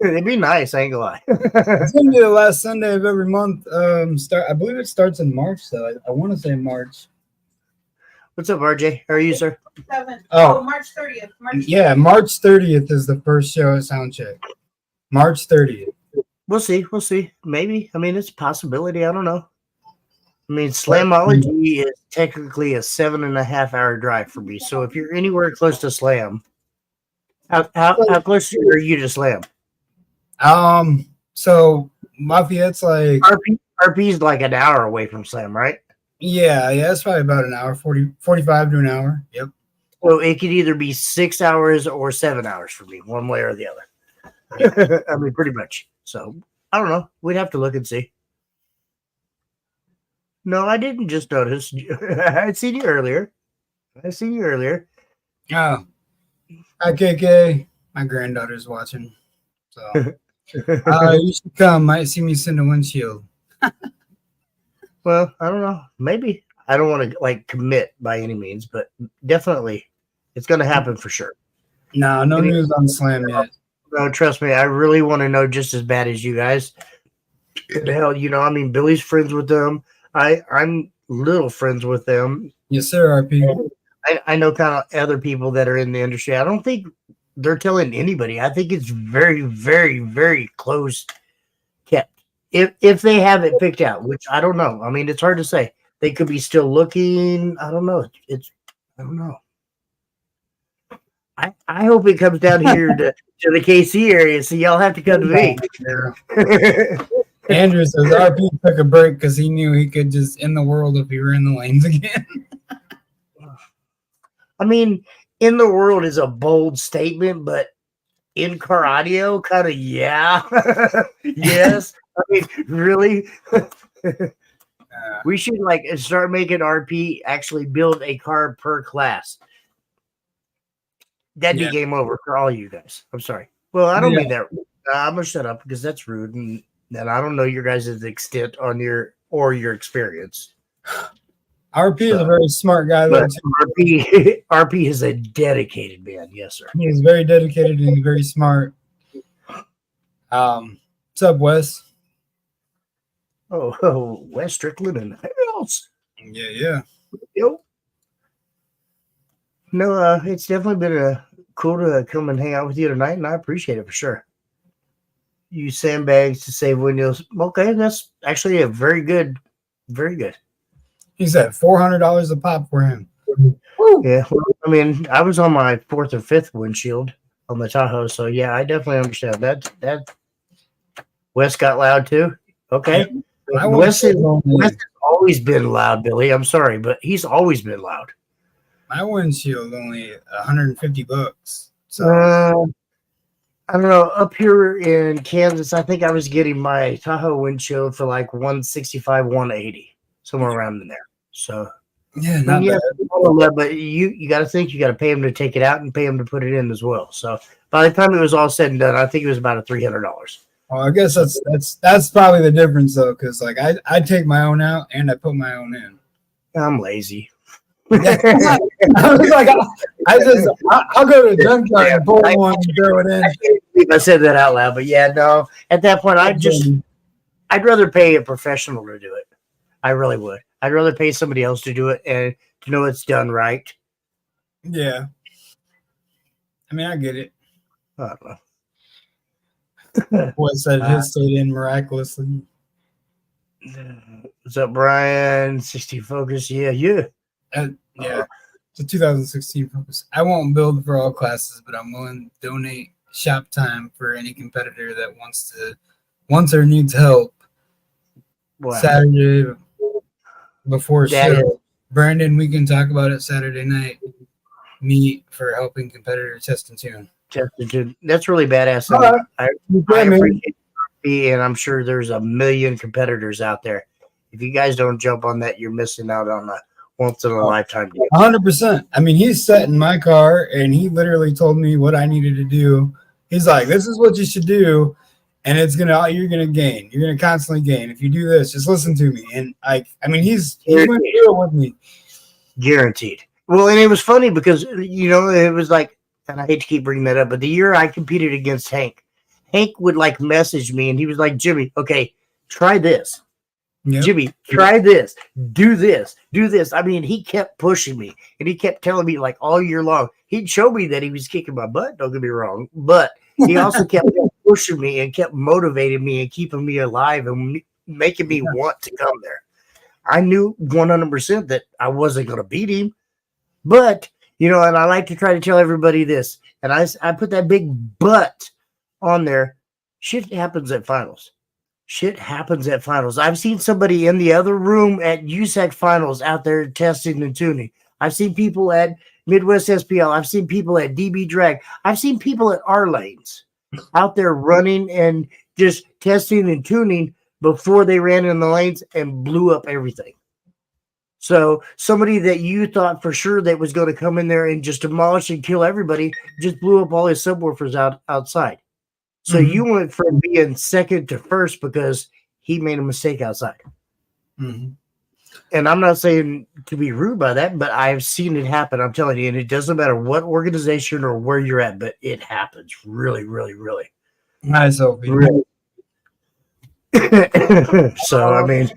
it'd be nice. I ain't gonna lie. It's gonna be the last Sunday of every month. I believe it starts in March, though. I want to say March. What's up, RJ? How are you, sir? 7th. March 30th. March 30th is the first show at Soundcheck. March 30th. We'll see. Maybe. I mean, it's a possibility. I don't know. I mean, Slamology is technically a 7.5 hour drive for me. So if you're anywhere close to Slam, how close are you to Slam? So Lafayette's like RP's like an hour away from Slam, right? Yeah, it's probably about an hour, 45 to an hour. Yep. So it could either be 6 hours or 7 hours for me, one way or the other. I mean, pretty much. So I don't know. We'd have to look and see. No, I didn't just notice. I'd seen you earlier. Oh. Hi, KK. My granddaughter's watching. So you should come. Might see me send a windshield. Well, I don't know. Maybe. I don't want to commit by any means, but definitely it's going to happen for sure. No news on Slam yet. No, trust me. I really want to know just as bad as you guys. And hell, you know, I mean, Billy's friends with them. I'm little friends with them. Yes, sir, RP. I know kind of other people that are in the industry. I don't think they're telling anybody. I think it's very, very, very close kept. If they have it picked out, which I don't know. I mean, it's hard to say. They could be still looking. I don't know. I don't know. I hope it comes down here to the KC area, so y'all have to come to me. Andrew says RP took a break because he knew he could just end the world if he were in the lanes again. I mean, in the world is a bold statement, but in car audio, kind of, yeah. Yes. I mean, really? We should start making RP actually build a car per class. That'd be game over for all you guys. I'm sorry. Well, I don't mean that. I'm gonna shut up because that's rude, and I don't know your guys' extent on your experience. RP is a very smart guy, though, But too. RP is a dedicated man. Yes, sir. He is very dedicated and very smart. What's up, Wes? Oh, Wes Strickland and else. Yeah. Yo. No, it's definitely been cool to come and hang out with you tonight, and I appreciate it for sure. Use sandbags to save windows. Okay, that's actually a very good. He said $400 a pop for him. Yeah, well, I mean, I was on my 4th or 5th windshield on the Tahoe, so yeah, I definitely understand that. Wes got loud too. Okay, Wes has always been loud, Billy. I'm sorry, but he's always been loud. My windshield only $150. So I don't know. Up here in Kansas, I think I was getting my Tahoe windshield for like 165, 180, somewhere around in there. So yeah, not bad. But you got to think you got to pay him to take it out and pay him to put it in as well. So by the time it was all said and done, I think it was about $300. Well, I guess that's probably the difference though, because like I take my own out and I put my own in. I'm lazy. I was like, I'll go to the junkyard and pull one and throw it in. I said that out loud, but yeah, no. At that point, I'd rather pay a professional to do it. I really would. I'd rather pay somebody else to do it and to know it's done right. Yeah. I mean, I get it. I don't know. What said his stayed in miraculously. What's up, Brian? 60 Focus. Yeah. Yeah. It's a 2016 Focus. I won't build for all classes, but I'm willing to donate shop time for any competitor that wants or needs help. Wow. Saturday before That show. Brandon, we can talk about it Saturday night. Meet for helping competitor test and tune. That's really badass. I appreciate it, and I'm sure there's a million competitors out there. If you guys don't jump on that, you're missing out on a once in a lifetime deal. 100%. I mean, he's sat in my car and he literally told me what I needed to do. He's like, "This is what you should do, and you're gonna gain. You're gonna constantly gain if you do this. Just listen to me." And I mean, he's went through it with me. Guaranteed. Well, and it was funny because it was like, and I hate to keep bringing that up, but the year I competed against Hank would like message me and he was like, "Jimmy, okay, try this. Yep. Jimmy, try this. Do this. Do this." I mean, he kept pushing me and he kept telling me like all year long. He'd show me that he was kicking my butt. Don't get me wrong, but he also kept pushing me and kept motivating me and keeping me alive and making me want to come there. I knew 100% that I wasn't going to beat him, but and I like to try to tell everybody this, and I put that big but on there. Shit happens at finals. Shit happens at finals. I've seen somebody in the other room at USAC finals out there testing and tuning. I've seen people at Midwest SPL. I've seen people at DB Drag. I've seen people at our lanes out there running and just testing and tuning before they ran in the lanes and blew up everything. So somebody that you thought for sure that was going to come in there and just demolish and kill everybody just blew up all his subwoofers outside. So you went from being second to first because he made a mistake outside. Mm-hmm. And I'm not saying to be rude by that, but I've seen it happen. I'm telling you, and it doesn't matter what organization or where you're at, but it happens really, really, really. Nice, Sophie. Really. So, I mean.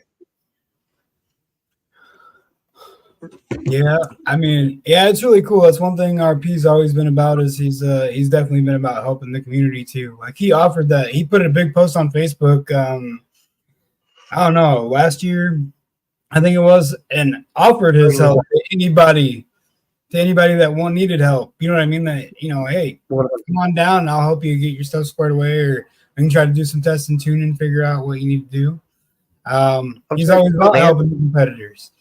Yeah, I mean, it's really cool. That's one thing RP's always been about is he's definitely been about helping the community too. Like he offered that. He put a big post on Facebook, I don't know, last year, I think it was, and offered his help to anybody that needed help. You know what I mean? That, hey, come on down and I'll help you get your stuff squared away, or we can try to do some test and tune and figure out what you need to do. He's always about helping the competitors.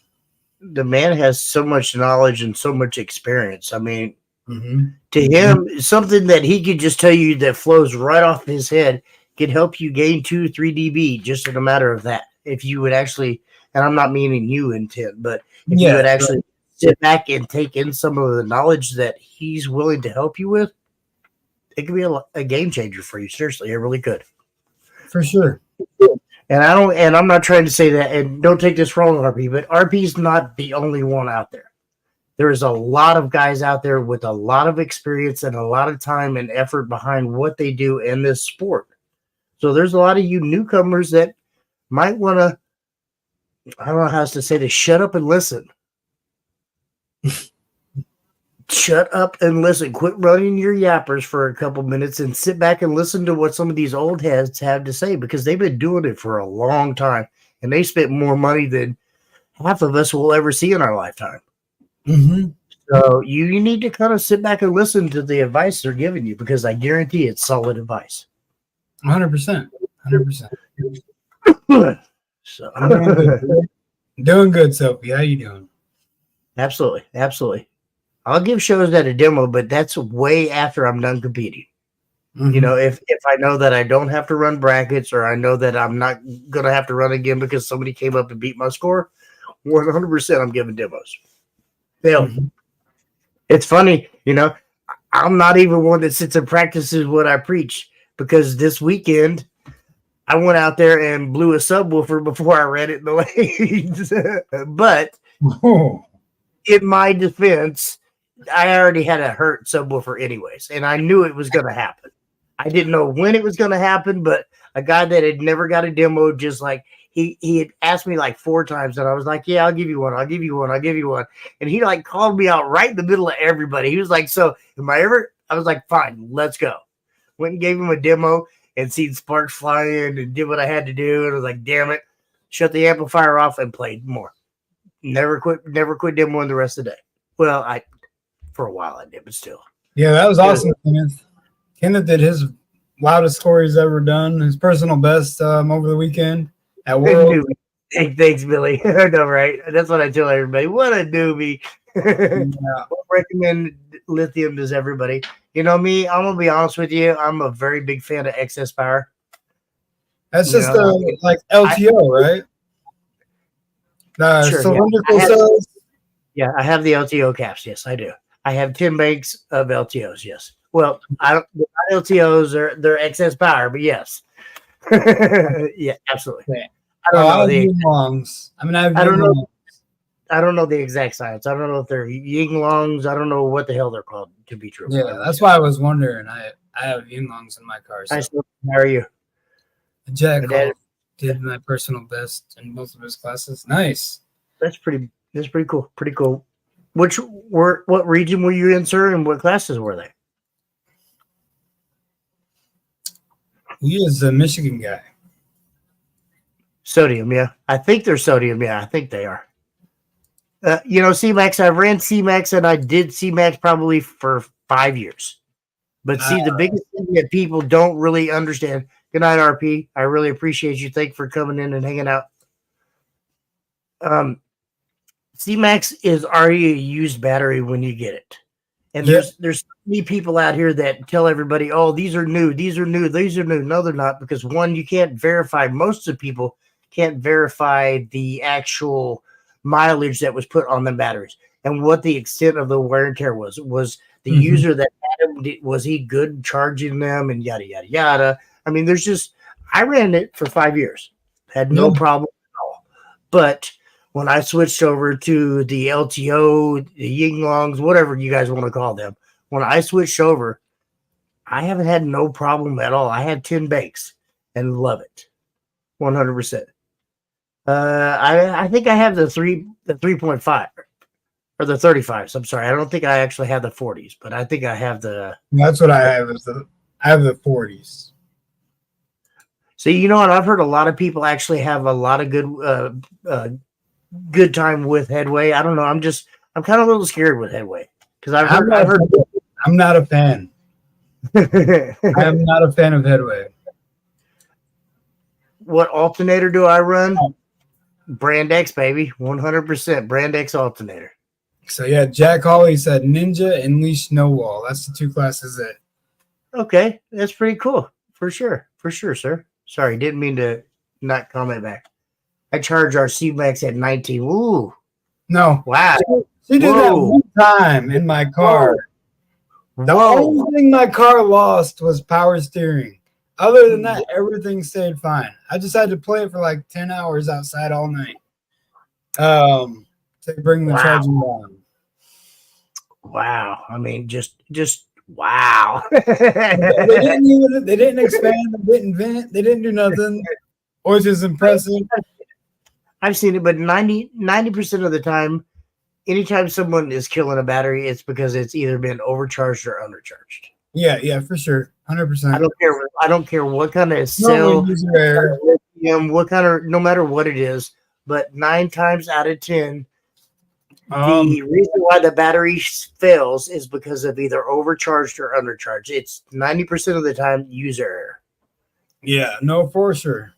The man has so much knowledge and so much experience. I mean, to him, something that he could just tell you that flows right off his head could help you gain 2-3 dB just in a matter of that. If you would actually, and I'm not meaning you intent, but if you would actually sit back and take in some of the knowledge that he's willing to help you with, it could be a game changer for you. Seriously, it really could. For sure. And I'm not trying to say that, and don't take this wrong, RP, but RP's not the only one out there. There is a lot of guys out there with a lot of experience and a lot of time and effort behind what they do in this sport. So there's a lot of you newcomers that might want to, I don't know how else to say this, shut up and listen. Shut up and listen. Quit running your yappers for a couple minutes and sit back and listen to what some of these old heads have to say, because they've been doing it for a long time and they spent more money than half of us will ever see in our lifetime. Mm-hmm. So you need to kind of sit back and listen to the advice they're giving you, because I guarantee it's solid advice. 100%. 100%. So Doing good, Sophie. How you doing? absolutely. I'll give shows at a demo, but that's way after I'm done competing. Mm-hmm. You know, if I know that I don't have to run brackets, or I know that I'm not going to have to run again because somebody came up and beat my score, 100% I'm giving demos. Bill, It's funny, you know, I'm not even one that sits and practices what I preach, because this weekend I went out there and blew a subwoofer before I ran it in the lanes. But in my defense, I already had a hurt subwoofer anyways, and I knew it was going to happen. I didn't know when it was going to happen, but a guy that had never got a demo, just like he had asked me like 4 times, and I was like, yeah, I'll give you one. I'll give you one. I'll give you one. And he like called me out right in the middle of everybody. He was like, so am I ever? I was like, fine, let's go. Went and gave him a demo and seen sparks flying and did what I had to do. And I was like, damn it. Shut the amplifier off and played more. Never quit demoing the rest of the day. Well, for a while I did, but still. Yeah, that was awesome, Kenneth. Kenneth did his loudest score he's ever done, his personal best over the weekend at World. Thanks, Billy. I know, right? That's what I tell everybody. What a newbie. Yeah. Recommend lithium to everybody. You know me, I'm going to be honest with you. I'm a very big fan of excess power. That's just like LTO, right? Sure, cylindrical cells. Yeah, I have the LTO caps. Yes, I do. I have 10 banks of LTOs. Yes. Well, I don't. They're not LTOs. They're excess power, but yes. Yeah, absolutely. Yeah. I don't know longs. I mean, I don't know. I don't know the exact science. I don't know if they're Ying Longs. I don't know what the hell they're called, to be true. Yeah, that's why I was wondering. I have Ying Longs in my car. So. Nice. How are you? Jack did my personal best in both of his classes. Nice. That's pretty cool. Pretty cool. What region were you in, sir, and what classes were they? He is a Michigan guy. Sodium, yeah. I think they're sodium. Yeah, I think they are. You know, CMAX, I've ran CMAX, and I did CMAX probably for 5 years. But see, the biggest thing that people don't really understand. Good night, RP. I really appreciate you. Thank you for coming in and hanging out. CMAX is already a used battery when you get it. And there's so many people out here that tell everybody, oh, these are new. No, they're not, because one, you can't verify. Most of the people can't verify the actual mileage that was put on the batteries and what the extent of the wear and tear was. Was the user that had them, was he good charging them, and yada, yada, yada. I mean, I ran it for 5 years. Had no problem at all. But when I switched over to the LTO, the Ying Longs, whatever you guys want to call them, when I switched over, I haven't had no problem at all. I had 10 banks and love it. 100%. I think I have the 3.5 or the 35s. I'm sorry. I don't think I actually have the 40s, but I think I have the. That's what I have. I have the 40s. So, you know what? I've heard a lot of people actually have a lot of good time with Headway. I don't know. I'm kind of a little scared with Headway because I've heard. I'm not a fan. I am not a fan of Headway. What alternator do I run? Brand X, baby. 100% Brand X alternator. So, yeah, Jack Hawley said Ninja and Leash No Wall. That's the 2 classes that. Okay. That's pretty cool. For sure, sir. Sorry, didn't mean to not comment back. I charge our CMAX at 19. Ooh. No. Wow. She did that one time in my car. The only thing my car lost was power steering. Other than that, everything stayed fine. I just had to play it for like 10 hours outside all night. To bring the charging down. Wow. I mean, just wow. They didn't expand, they didn't vent, they didn't do nothing. Which is impressive. I've seen it, but 90% of the time, anytime someone is killing a battery, it's because it's either been overcharged or undercharged. Yeah, for sure. 100%. I don't care what kind of cell, what kind of, no matter what it is, but 9 times out of 10, the reason why the battery fails is because of either overcharged or undercharged. It's 90% of the time user error. Yeah, no, for sure.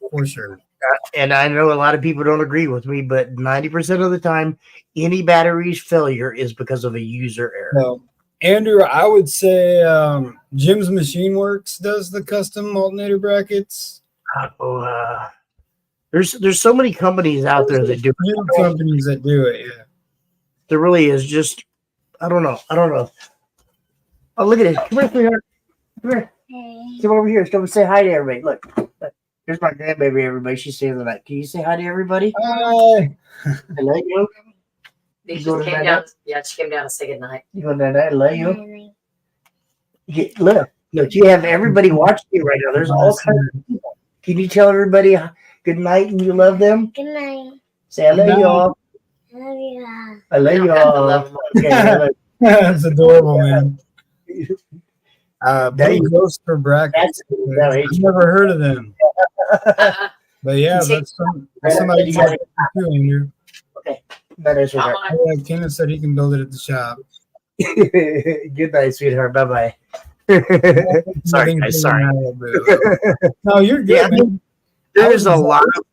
And I know a lot of people don't agree with me, but 90% of the time, any battery's failure is because of a user error. No. Andrew, I would say Jim's Machine Works does the custom alternator brackets. There's so many companies out there that do it. Companies that do it, yeah. There really is. Just I don't know. Oh, look at it. Come here, sweetheart. Come here. Hey. Come over here. Come and say hi to everybody. Look. Here's my grandbaby, everybody. She's staying the night. Can you say hi to everybody? Hi. I love you. She just came down. Yeah, she came down to say goodnight. You go down there. I love you. Look, you have everybody watching you right now. There's all kinds of people. Can you tell everybody good night and you love them? Good night. Say I love you all. I love you all. I love you all. Okay, That's adorable, man. Blue Ghost for brackets. I've never heard of them. But yeah, that's somebody you got to do, Andrew. Okay. That is right. Yeah, Kenneth said he can build it at the shop. Good night, sweetheart. Bye-bye. Sorry, guys. Sorry. No, you're good, Yeah, man. There's a lot of...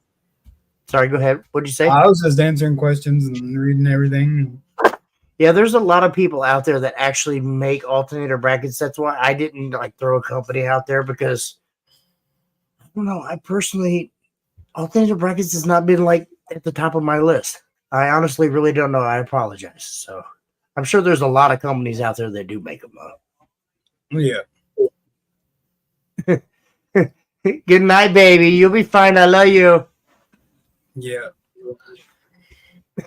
Sorry, go ahead. What'd you say? I was just answering questions and reading everything. Yeah, there's a lot of people out there that actually make alternator brackets. That's why I didn't throw a company out there, because I don't know. I personally, alternator brackets has not been at the top of my list. I honestly really don't know. I apologize. So I'm sure there's a lot of companies out there that do make them up. Yeah. Good night, baby. You'll be fine. I love you. Yeah.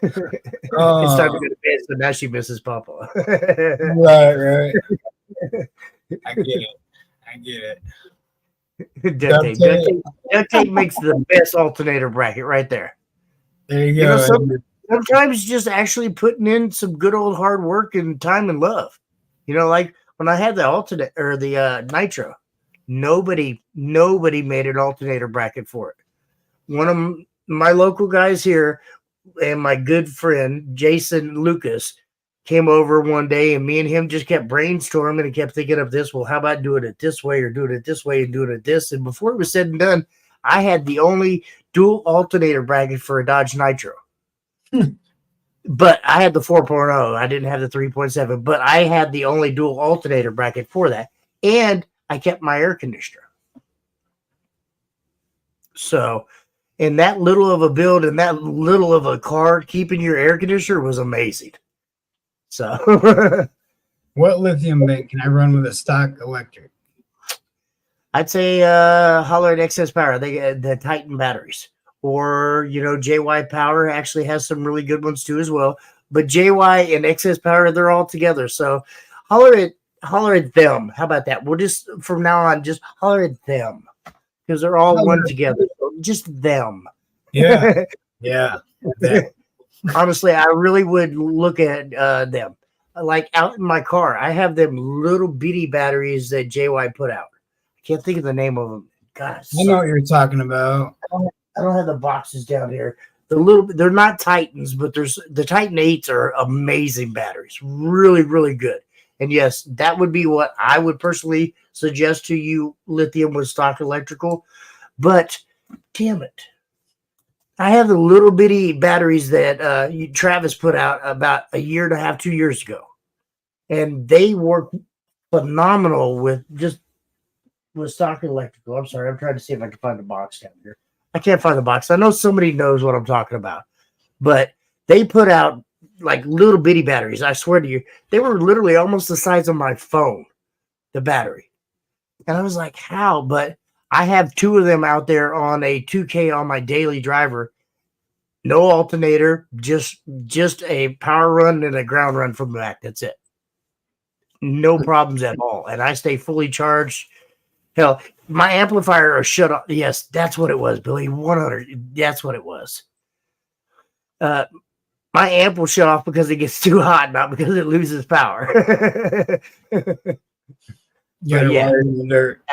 It's time to go to bed, so now she misses Papa. Right. I get it. Duct tape makes the best alternator bracket right there. There you go. Sometimes just actually putting in some good old hard work and time and love. Like when I had the alternate or the Nitro, nobody made an alternator bracket for it. One of my local guys here and my good friend Jason Lucas came over one day, and me and him just kept brainstorming and kept thinking of this. Well, how about doing it this way or doing it this way and doing it this? And before it was said and done, I had the only dual alternator bracket for a Dodge Nitro. But I had the 4.0. I didn't have the 3.7, but I had the only dual alternator bracket for that. And I kept my air conditioner. So, in that little of a build and that little of a car, keeping your air conditioner was amazing. So, what lithium bank can I run with a stock electric? I'd say holler at Excess Power. They get the Titan batteries, or JY Power actually has some really good ones too as well. But JY and Excess Power, they're all together. So holler at them. How about that? We'll just from now on just holler at them, because they're all one together. So just them. Yeah. Honestly, I really would look at them. Like out in my car, I have them little bitty batteries that JY put out. I can't think of the name of them. God, I know what you're talking about. I don't have the boxes down here. They're not Titans, but the Titan 8s are amazing batteries. Really, really good. And yes, that would be what I would personally suggest to you, lithium with stock electrical. But damn it, I have the little bitty batteries that Travis put out about a year and a half, 2 years ago. And they work phenomenal with stock electrical. I'm sorry, I'm trying to see if I can find the box down here. I can't find the box. I know somebody knows what I'm talking about. But they put out like little bitty batteries. I swear to you, they were literally almost the size of my phone, the battery. And I was like, how? But I have 2 of them out there on a 2K on my daily driver. No alternator, just a power run and a ground run from the back. That's it. No problems at all. And I stay fully charged. Hell, my amplifier is shut off. Yes, that's what it was, Billy. 100. That's what it was. My amp will shut off because it gets too hot, not because it loses power. Yeah, in the dirt.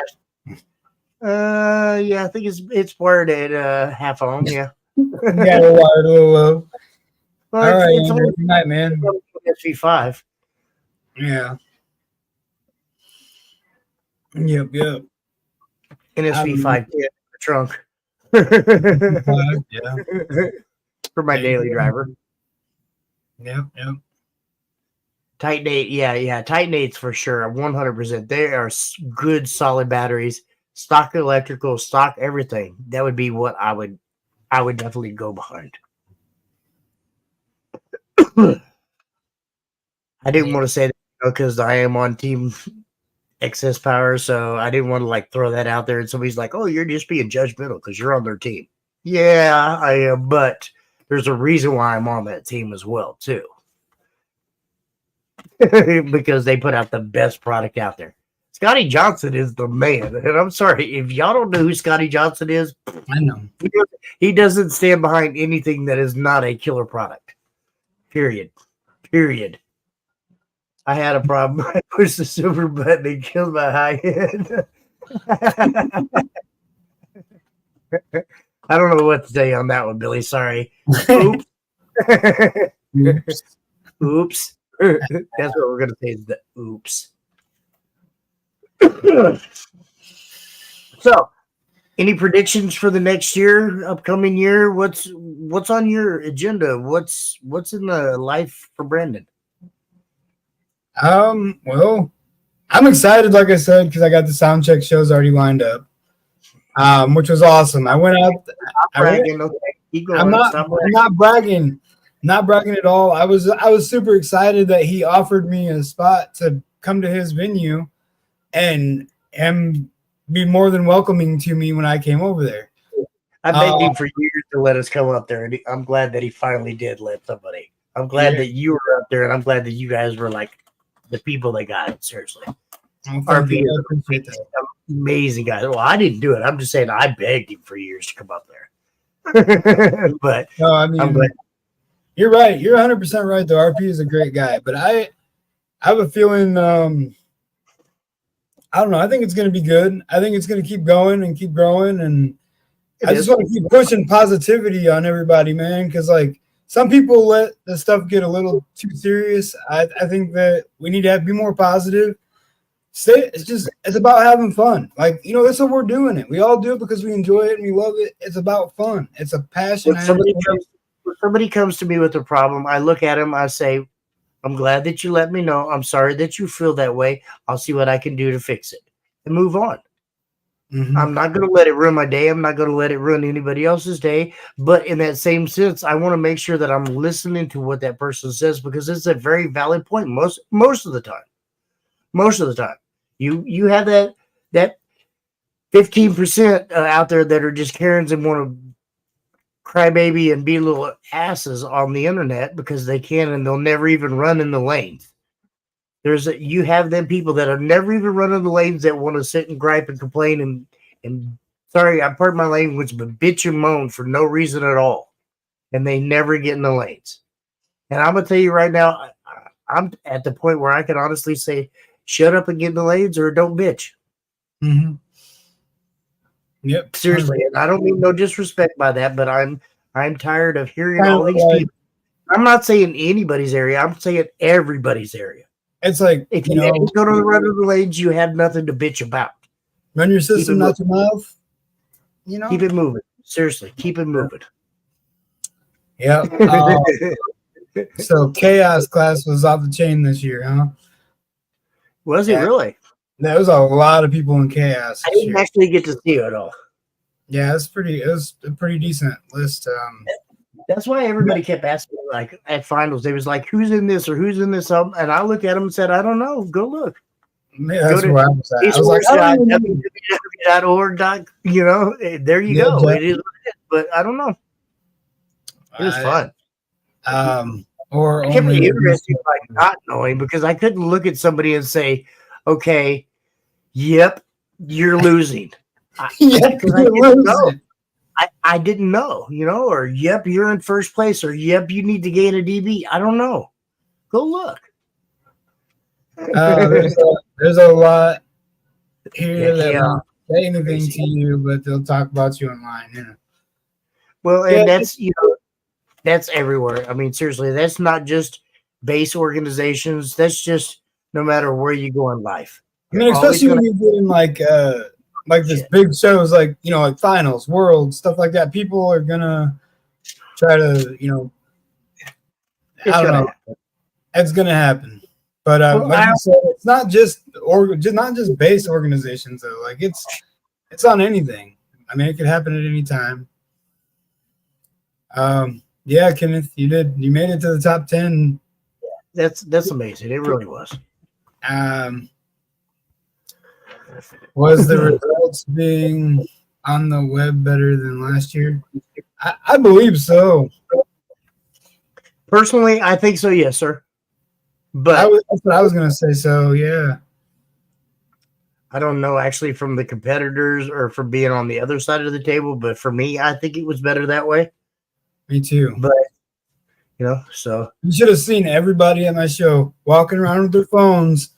Yeah, I think it's wired at half ohm. Yeah. Yeah, wired a little low. Well, All right, it's only good night, man. SV5. Yeah. Yep. NSV5 the trunk Yeah. for my daily driver. Yep. Titan 8, yeah, Titan 8s for sure, 100%. They are good, solid batteries, stock electrical, stock everything. That would be what I would definitely go behind. I didn't want to say that because I am on Team Excess Power, so I didn't want to like throw that out there. And somebody's like, "Oh, you're just being judgmental because you're on their team." Yeah, I am, but there's a reason why I'm on that team as well too. Because they put out the best product out there. Scotty Johnson is the man. And I'm sorry, if y'all don't know who Scotty Johnson is, I know. he doesn't stand behind anything that is not a killer product. Period. I had a problem. I pushed the silver button and killed my high end. I don't know what to say on that one, Billy. Sorry. Oops. Oops. That's what we're gonna say is the oops. So, any predictions for the next year, upcoming year? What's on your agenda? What's in the life for Brandon? Well, I'm excited, like I said, because I got the sound check shows already lined up, which was awesome. I went out. Bragging, okay. Keep going. I'm not bragging. Not bragging at all. I was super excited that he offered me a spot to come to his venue and be more than welcoming to me when I came over there. I begged him for years to let us come up there, and I'm glad that he finally did let somebody. I'm glad that you were up there, and I'm glad that you guys were like the people that got it. Seriously. RP is amazing guys. Well, I didn't do it. I'm just saying I begged him for years to come up there. But no, I mean, I'm glad. You're right. You're 100% right, though. RP is a great guy. But I have a feeling, I don't know. I think it's going to be good. I think it's going to keep going and keep growing. And I just want to keep pushing positivity on everybody, man, because, like, some people let the stuff get a little too serious. I think that we need to be more positive. It's about having fun. Like, that's what we're doing it. We all do it because we enjoy it and we love it. It's about fun. It's a passion. When somebody comes to me with a problem, I look at him, I say, I'm glad that you let me know. I'm sorry that you feel that way. I'll see what I can do to fix it and move on. Mm-hmm. I'm not going to let it ruin my day. I'm not going to let it ruin anybody else's day. But in that same sense, I want to make sure that I'm listening to what that person says because it's a very valid point most of the time. Most of the time. You have that 15% out there that are just Karens and want to crybaby and be little asses on the internet because they can and they'll never even run in the lanes. You have them people that are never even running the lanes that want to sit and gripe and complain and sorry, I pardon my language, but bitch and moan for no reason at all. And they never get in the lanes. And I'm going to tell you right now, I'm at the point where I can honestly say, shut up and get in the lanes or don't bitch. Mm-hmm. Yep. Seriously. And I don't mean no disrespect by that, but I'm tired of hearing all these people. I'm not saying anybody's area. I'm saying everybody's area. It's like, if you go to the run of the lanes, you have nothing to bitch about. Run your system, not your mouth. Keep it moving. Seriously, keep it moving. Yeah. So Chaos class was off the chain this year, huh? Was it really? There was a lot of people in Chaos. I didn't actually get to see it all. Yeah, it was a pretty decent list. That's why everybody kept asking, like at finals, they was like, "Who's in this or who's in this?" And I looked at them and said, "I don't know. Go look." Yeah, that's where I was at. I was like, .org. There you Yeah, go. Jeff. It is what it is, but I don't know. It was fun. Or I kept only me interested by not knowing because I couldn't look at somebody and say, okay, yep, you're losing. yeah, Because I you're didn't know. losing. I didn't know, or yep, you're in first place, or yep, you need to gain a DB. I don't know. Go look. There's a lot here that Yeah. won't say anything to you, but they'll talk about you online. Well, and Yeah. that's everywhere. I mean, seriously, that's not just base organizations. That's just no matter where you go in life. I mean, especially when you get in like this big shows, like like finals, world stuff like that. People are gonna try to, I don't know. It's gonna happen. But like you said, it's not just base organizations though. Like it's on anything. I mean, it could happen at any time. Yeah, Kenneth, you made it to the top 10. That's amazing. It really was. Was the results being on the web better than last year? I believe so. Personally, I think so. Yes, sir. But that's what I was gonna say. So yeah, I don't know actually from the competitors or from being on the other side of the table. But for me, I think it was better that way. Me too. But so you should have seen everybody at my show walking around with their phones,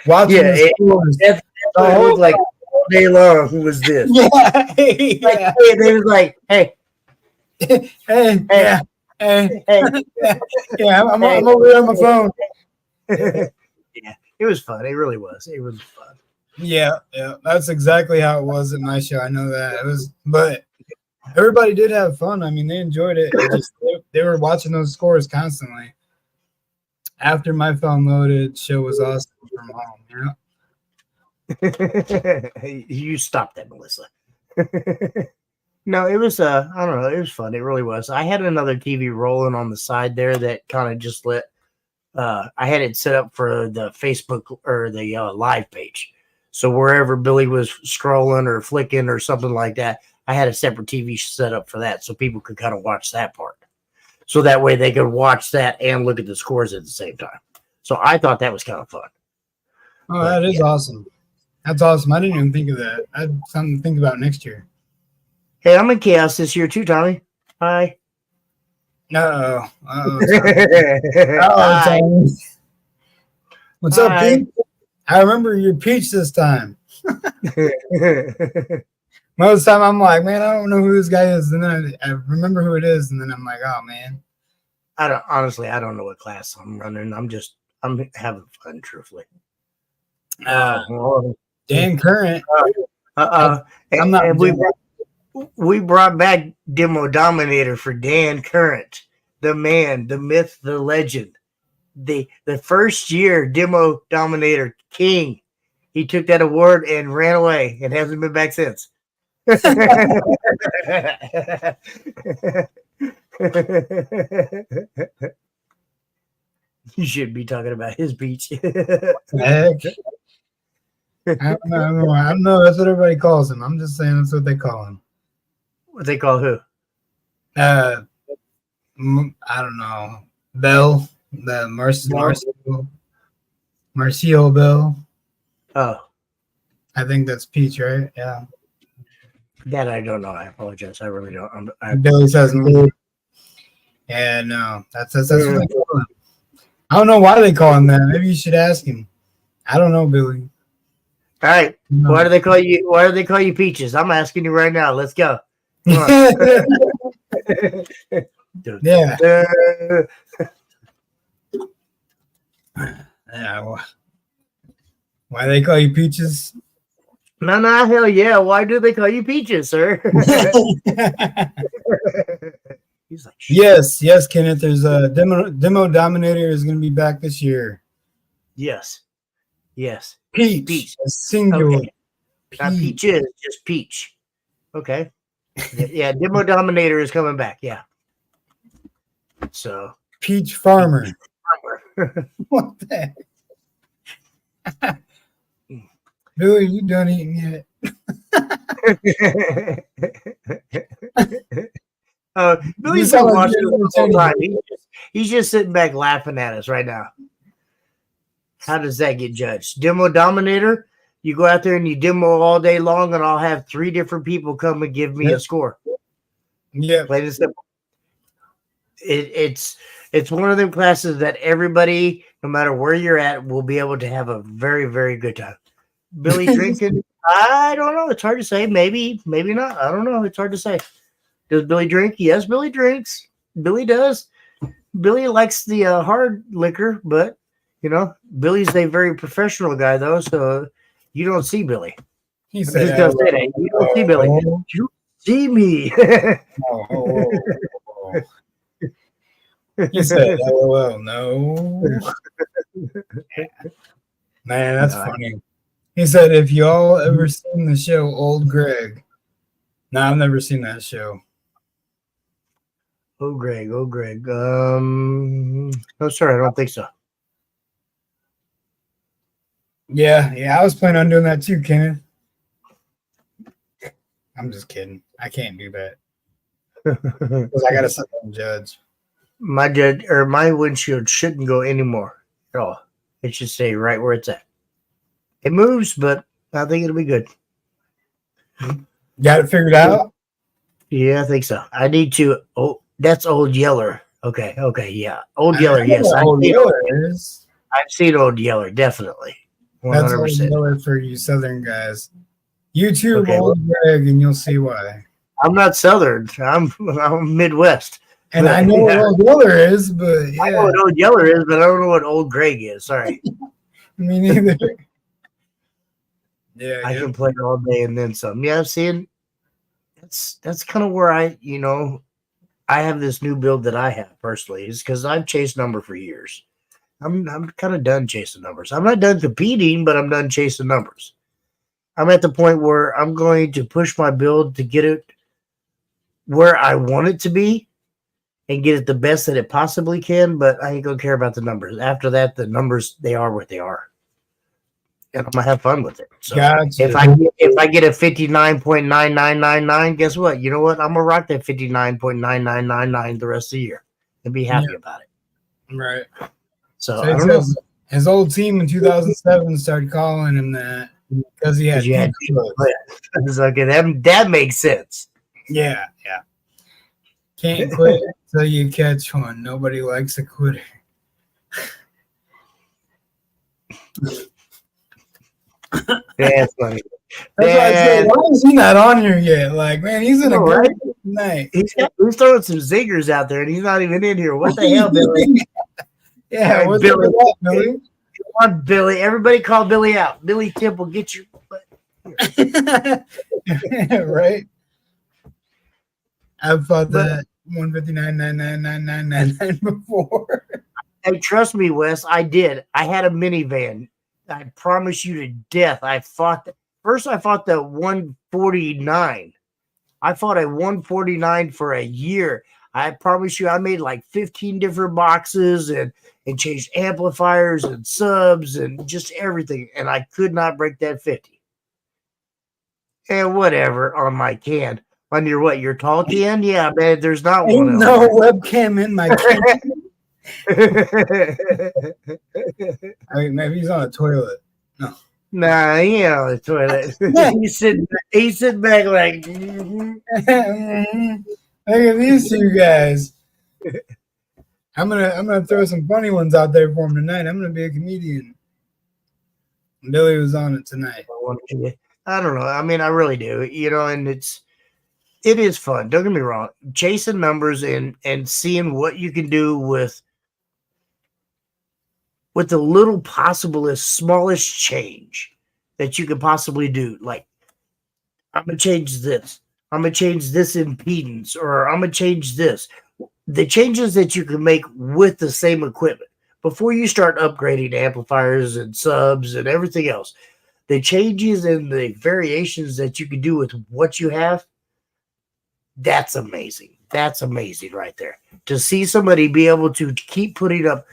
watching the scores. That's what it looked like all day long. Who was this? Yeah. Hey, they was like, hey, hey, hey, yeah, I'm over here on my phone. Yeah, it was fun. It really was. It was fun. Yeah, that's exactly how it was at my show. I know that but everybody did have fun. I mean, they enjoyed it. They were watching those scores constantly. After my phone loaded, show was awesome from home. You stopped that, Melissa. No, it was I don't know, it was fun. It really was. I had another TV rolling on the side there that kind of just lit. I had it set up for the Facebook or the live page. So wherever Billy was scrolling or flicking or something like that, I had a separate TV set up for that so people could kind of watch that part. So that way they could watch that and look at the scores at the same time. So I thought that was kind of fun. Oh, that is awesome. That's awesome. I didn't even think of that. I had something to think about next year. Hey, I'm in chaos this year too, Tommy. Hi. Uh-oh. Hi. What's up, Pete? I remember your peach this time. Most of the time I'm like, man, I don't know who this guy is. And then I remember who it is. And then I'm like, oh, man. I don't know what class I'm running. I'm having fun, truthfully. Dan Current. I'm not. We brought back Demo Dominator for Dan Current, the man, the myth, the legend. The first year Demo Dominator King. He took that award and ran away and hasn't been back since. You shouldn't be talking about his beach. Heck. I don't know. That's what everybody calls him. I'm just saying that's what they call him. What they call who? I don't know. Bell. The Marcio Bell. Oh. I think that's Peach, right? Yeah. That I don't know. I apologize. I really don't. Billy says no. Yeah, no. That's what they call him. I don't know why they call him that. Maybe you should ask him. I don't know, Billy. All right. No. Why do they call you Peaches? I'm asking you right now. Let's go. Yeah. Yeah. Why they call you Peaches? No, hell yeah. Why do they call you Peaches, sir? He's like, yes, Kenneth. There's a Demo Dominator is going to be back this year. Yes. Peach. Singular. Okay. Not Peaches, just Peach. Okay. Yeah, Demo Dominator is coming back. Yeah. So Peach Farmer. What the heck? Billy, you done eating yet? Billy's sound been like watching you're us the whole entertaining. time. He's just sitting back laughing at us right now. How does that get judged? Demo Dominator, you go out there and you demo all day long, and I'll have 3 different people come and give me a score. Yeah. Plain and simple. It's one of them classes that everybody, no matter where you're at, will be able to have a very, very good time. Billy drinking? I don't know. It's hard to say. Maybe not. I don't know. It's hard to say. Does Billy drink? Yes, Billy drinks. Billy does. Billy likes the hard liquor, but Billy's a very professional guy, though. So you don't see Billy. He I'm said, just gonna say that. You don't see Billy. You see me. He said, "LOL, no." Man, that's funny. He said, "If y'all ever seen the show Old Greg?" No, I've never seen that show. Oh, Greg. No, sorry, I don't think so. Yeah, I was planning on doing that too, Kenneth. I'm just kidding. I can't do that because I gotta sit there and judge. My windshield shouldn't go anymore at all. It should stay right where it's at. It moves, but I think it'll be good. Got it figured out? Yeah, I think so. I need to. Oh, that's Old Yeller. Okay, yeah, Old Yeller. Yes, Old Yeller is. I've seen Old Yeller, definitely. 100%. That's Old Yeller for you Southern guys. YouTube Okay, Old Greg, and you'll see why. I'm not Southern. I'm Midwest. And I know what Old Yeller is, but yeah. I know what Old Yeller is, but I don't know what Old Greg is. Sorry. Me neither. Yeah, I can play it all day and then some. Yeah, seeing that's kind of where I have this new build that I have personally is because I've chased number for years. I'm kind of done chasing numbers. I'm not done competing, but I'm done chasing numbers. I'm at the point where I'm going to push my build to get it where I want it to be and get it the best that it possibly can, but I ain't gonna care about the numbers. After that, the numbers, they are what they are. And I'm gonna have fun with it. So gotcha. if I get a 59.9999, guess what? You know what? I'm gonna rock that 59.9999 the rest of the year and be happy about it. Right. So I don't know. His old team in 2007 started calling him that because he had it's okay. That makes sense. Yeah. Can't quit until you catch one. Nobody likes a quitter. That's funny. That's why I said, why is he not on here yet? Like, man, he's in a good night. He's throwing some zingers out there, and he's not even in here. What the hell, Billy? Yeah, what's Billy. up with that, Billy? Come on, Billy. Everybody call Billy out. Billy Temple, get your butt. Right? I've fought that 159.99999 before. Hey, trust me, Wes, I did. I had a minivan. I promise you to death. I fought first. I fought the 149. I fought a 149 for a year. I promise you, I made like 15 different boxes and changed amplifiers and subs and just everything. And I could not break that 50. And whatever on my can. On your tall can? Yeah, man, there's not one. Ain't no webcam in my can. I mean, maybe he's on a toilet. No. Nah, he ain't on the toilet. he's sitting back like. Look at these two guys. I'm gonna throw some funny ones out there for him tonight. I'm gonna be a comedian. Billy was on it tonight. I don't know. I mean, I really do. And it is fun. Don't get me wrong. Chasing numbers and seeing what you can do with the little possiblest, smallest change that you could possibly do. Like, I'm going to change this. I'm going to change this impedance, or I'm going to change this. The changes that you can make with the same equipment before you start upgrading amplifiers and subs and everything else. The changes and the variations that you can do with what you have, that's amazing. That's amazing right there. To see somebody be able to keep putting up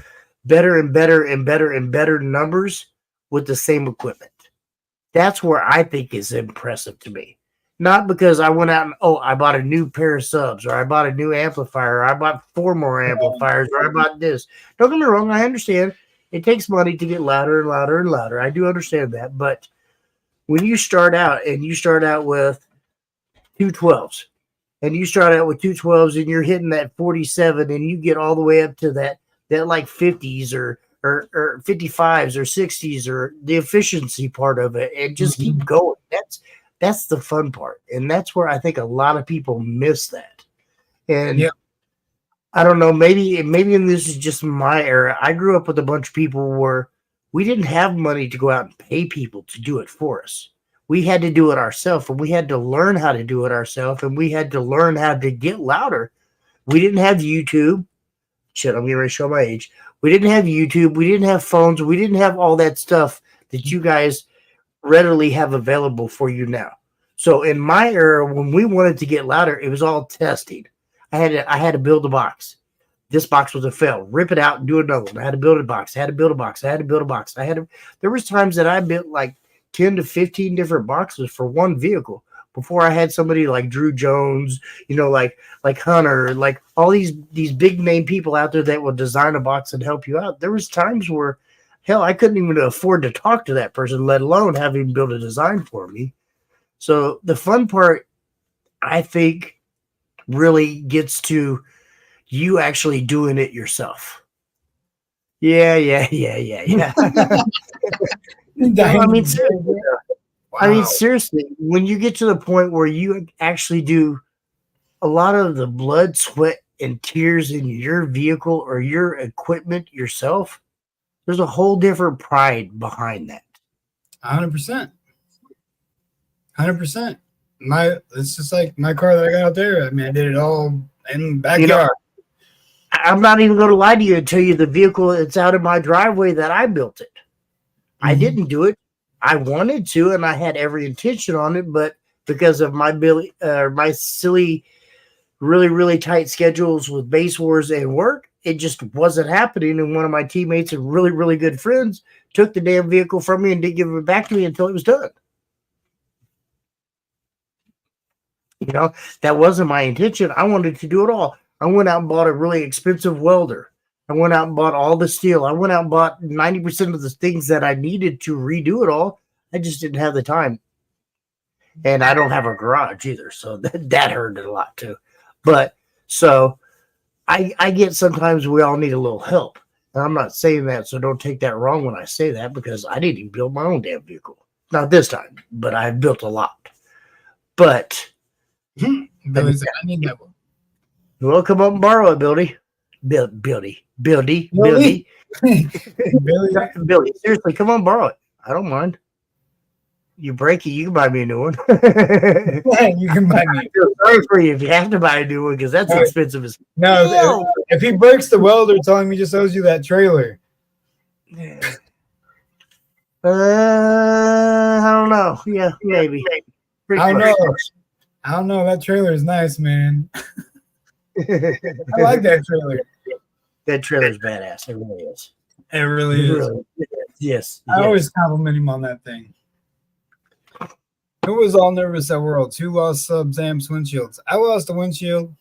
better and better and better and better numbers with the same equipment. That's where I think is impressive to me. Not because I went out and I bought a new pair of subs, or I bought a new amplifier, or I bought 4 more amplifiers, or I bought this. Don't get me wrong, I understand it takes money to get louder and louder and louder. I do understand that, but when you start out and you start out with 212s, and you start out with 212s and you're hitting that 47, and you get all the way up to that like 50s or 55s or 60s, or the efficiency part of it, and just keep going. That's the fun part. And that's where I think a lot of people miss that. And I don't know, maybe this is just my era. I grew up with a bunch of people where we didn't have money to go out and pay people to do it for us. We had to do it ourselves, and we had to learn how to do it ourselves, and we had to learn how to get louder. We didn't have YouTube. Shit, I'm getting ready to show my age. We didn't have YouTube. We didn't have phones. We didn't have all that stuff that you guys readily have available for you now. So in my era, when we wanted to get louder, it was all testing. I had to build a box. This box was a fail. Rip it out and do another one. I had to build a box. There was times that I built like 10 to 15 different boxes for one vehicle before I had somebody like Drew Jones, like Hunter, like all these big name people out there that will design a box and help you out. There was times where, hell, I couldn't even afford to talk to that person, let alone have him build a design for me. So the fun part, I think, really gets to you actually doing it yourself. Yeah. I mean, seriously, when you get to the point where you actually do a lot of the blood, sweat, and tears in your vehicle or your equipment yourself, there's a whole different pride behind that. 100%. 100%. It's just like my car that I got out there. I mean, I did it all in the backyard. I'm not even going to lie to you and tell you the vehicle that's out in my driveway that I built it. I didn't do it. I wanted to, and I had every intention on it, but because of my silly, really, really tight schedules with Base Wars and work, it just wasn't happening. And one of my teammates and really, really good friends took the damn vehicle from me and didn't give it back to me until it was done. That wasn't my intention. I wanted to do it all. I went out and bought a really expensive welder. I went out and bought all the steel. I went out and bought 90% of the things that I needed to redo it all. I just didn't have the time. And I don't have a garage either. So that hurt it a lot too. But so I get sometimes we all need a little help. And I'm not saying that, so don't take that wrong when I say that, because I didn't even build my own damn vehicle. Not this time, but I built a lot. But Billy's like, I need that one. Well, come up and borrow it, Billy. Billy. Billy. Billy, seriously, come on, borrow it. I don't mind. You break it, you can buy me a new one. You can buy me. I feel sorry for you if you have to buy a new one, because that's expensive as no. If he breaks the welder, tell him he just owes you that trailer. I don't know. Yeah, maybe. I don't know. That trailer is nice, man. I like that trailer. That trailer's badass. It really is. It really is. Yes. I always compliment him on that thing. Who was all nervous at Worlds? Who lost subs, amps, windshields? I lost a windshield.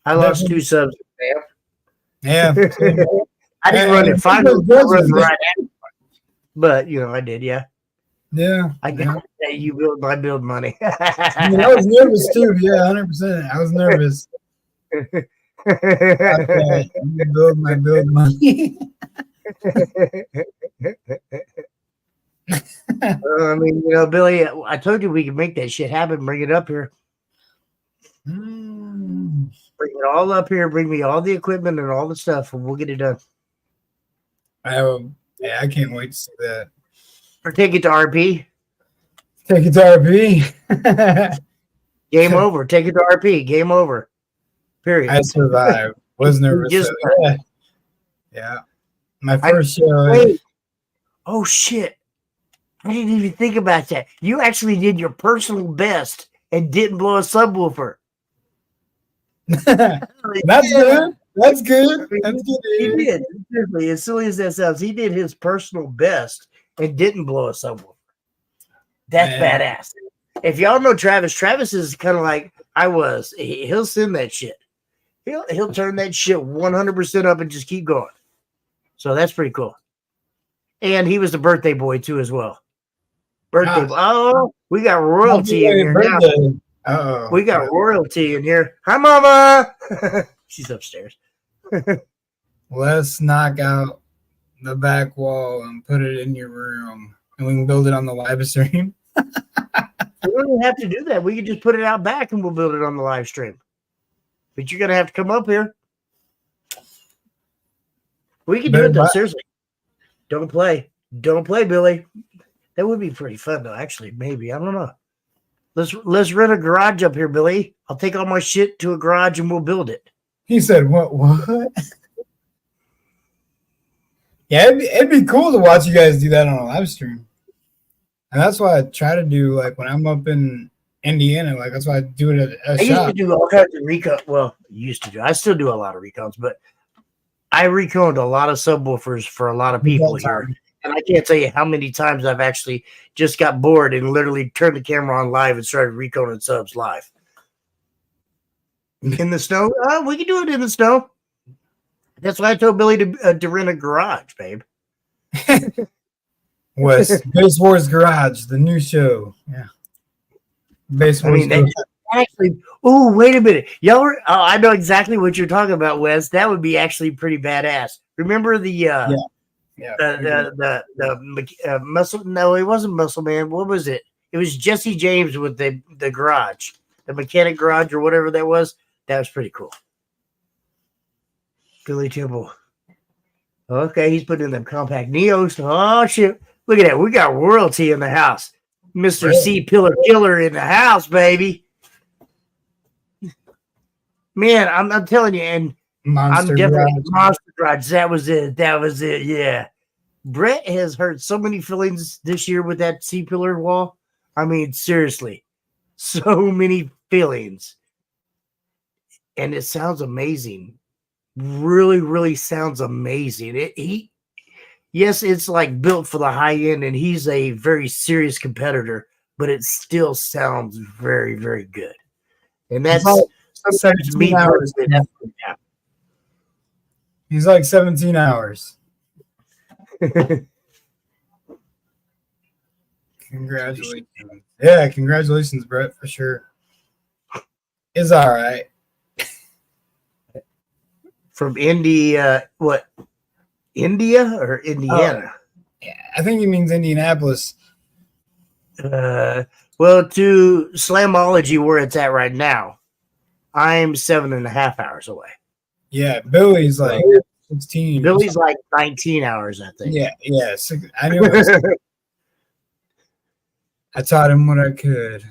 I lost 2 subs. Yeah. I didn't run it 5 runs right after. But, I did, yeah. Yeah. I got that. You build my build money. I was nervous too. Yeah, 100%. I was nervous. Okay. Build my build money. I mean, Billy, I told you we could make that shit happen. Bring it up here. Bring it all up here. Bring me all the equipment and all the stuff, and we'll get it done. I can't wait to see that. Or take it to RP. Take it to RP. Game over. Take it to RP. Game over. Period. I survived. Was nervous. Yeah. My first show. Wait. Oh, shit. I didn't even think about that. You actually did your personal best and didn't blow a subwoofer. That's good. That's good. That's good. He did. Seriously, as silly as that sounds, he did his personal best and didn't blow a subwoofer. That's Man. badass. If y'all know Travis is kind of like I was. He'll send that shit. He'll turn that shit 100% up and just keep going. So that's pretty cool. And he was the birthday boy too as well. Birthday. Oh, we got royalty in here now. Uh-oh. We got royalty in here. Hi, Mama. She's upstairs. Let's knock out the back wall and put it in your room, and we can build it on the live stream. We don't even have to do that. We can just put it out back and we'll build it on the live stream. But you're going to have to come up here. We can do it though, seriously. Don't play. Don't play, Billy. That would be pretty fun though, actually. Maybe. I don't know. Let's rent a garage up here, Billy. I'll take all my shit to a garage and we'll build it. He said, What? Yeah, it'd be cool to watch you guys do that on a live stream. And that's why I try to do, like, when I'm up in Indiana, like, that's why I do it at a I used shop. to do all kinds of recon. Well, used to do. I still do a lot of recons, but I reconed a lot of subwoofers for a lot of people here. And I can't tell you how many times I've actually just got bored and literally turned the camera on live and started reconing subs live. In the snow? We can do it in the snow. That's why I told Billy to rent a garage, babe. Was Base Wars Garage, the new show. Yeah. Base Wars Garage. Actually, oh, wait a minute. Y'all were, I know exactly what you're talking about, Wes. That would be actually pretty badass. Remember the muscle? No, it wasn't Muscle Man. What was it? It was Jesse James with the garage, the mechanic garage or whatever that was. That was pretty cool. Billy Timble. Okay, he's putting in them compact Neos. Oh shit! Look at that. We got royalty in the house. Mr. C Pillar Killer in the house, baby. Man, I'm telling you, and Monster I'm definitely Garage. Monster Garage. That was it. That was it. Yeah. Brett has hurt so many feelings this year with that C Pillar wall. I mean, seriously, so many feelings. And it sounds amazing. Really, really sounds amazing. Yes, it's like built for the high end, and he's a very serious competitor, but it still sounds very, very good. And that's sometimes me personally. He's like 17 hours. Congratulations. Yeah, congratulations, Brett, for sure. It's all right. From India, what? India or Indiana? Yeah, I think he means Indianapolis. Well, to Slamology, where it's at right now, I'm 7.5 hours away. Yeah, Billy's like 16. Billy's like 19 hours, I think. Yeah. I knew it. I taught him what I could.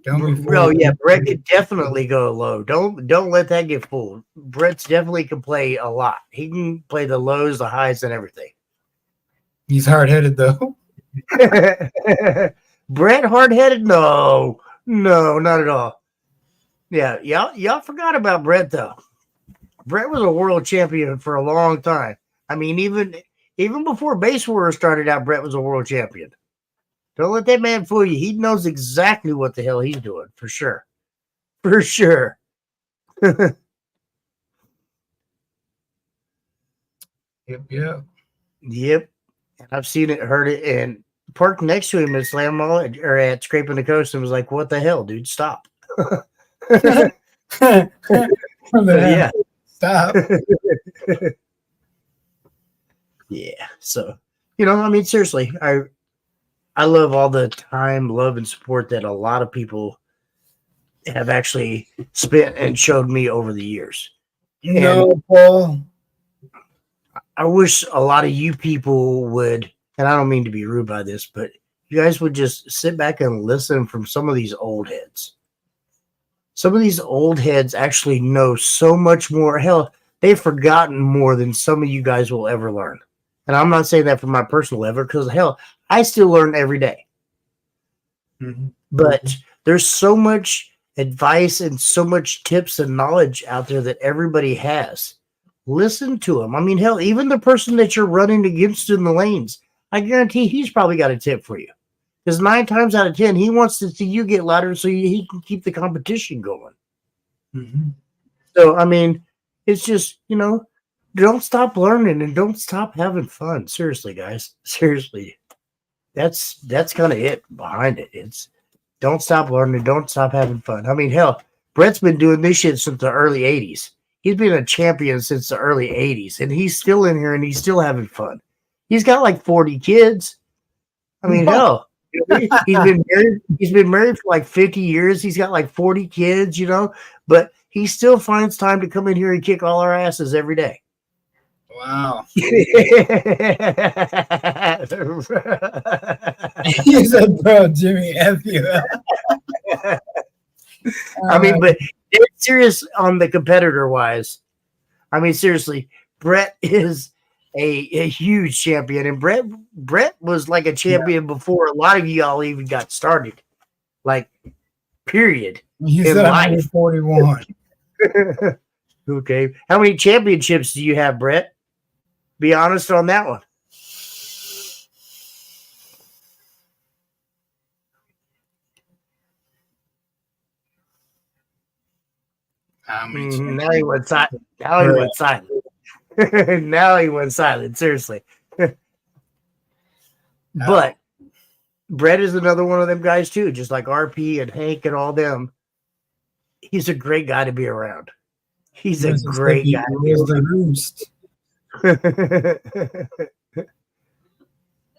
Don't be Bro, yeah, Brett could definitely go low. Don't let that get fooled. Brett's definitely can play a lot. He can play the lows, the highs, and everything. He's hard-headed, though. Brett hard-headed? No, not at all. Yeah, y'all forgot about Brett though. Brett was a world champion for a long time. I mean, even before Base Wars started out, Brett was a world champion. Don't let that man fool you. He knows exactly what the hell he's doing, for sure. For sure. Yep. Yep. And I've seen it, heard it, and parked next to him at Slam Mall or at Scraping the Coast and was like, what the hell, dude? Stop. Yeah. Stop. Yeah. So, I mean, seriously, I love all the time, love, and support that a lot of people have actually spent and showed me over the years. Paul. I wish a lot of you people would, and I don't mean to be rude by this, but you guys would just sit back and listen from some of these old heads. Some of these old heads actually know so much more. Hell, they've forgotten more than some of you guys will ever learn. And I'm not saying that from my personal level, because hell, I still learn every day. Mm-hmm. But there's so much advice and so much tips and knowledge out there that everybody has. Listen to them. I mean, hell, even the person that you're running against in the lanes, I guarantee he's probably got a tip for you. Because 9 times out of 10, he wants to see you get louder so he can keep the competition going. Mhm. So, I mean, it's just, don't stop learning and don't stop having fun. Seriously, guys. Seriously. That's kind of it behind it. It's don't stop learning, don't stop having fun. I mean, hell, Brett's been doing this shit since the early 80s. Been a champion since the early 80s, and he's still in here and he's still having fun. He's got like 40 kids. I mean, hell, he's been married for like 50 years. He's got like 40 kids, but he still finds time to come in here and kick all our asses every day. Wow. He He said, bro, Jimmy, F you. I mean, but it's serious on the competitor wise. I mean, seriously, Brett is a huge champion, and Brett was like a champion before a lot of y'all even got started. Like, period. You in said life. I'm 41. Okay. How many championships do you have, Brett? Be honest on that one. Now he went silent. Now he went silent. Now he went silent. Seriously. But Brett is another one of them guys too, just like RP and Hank and all them. He's a great guy to be around. He's a great guy. The roost.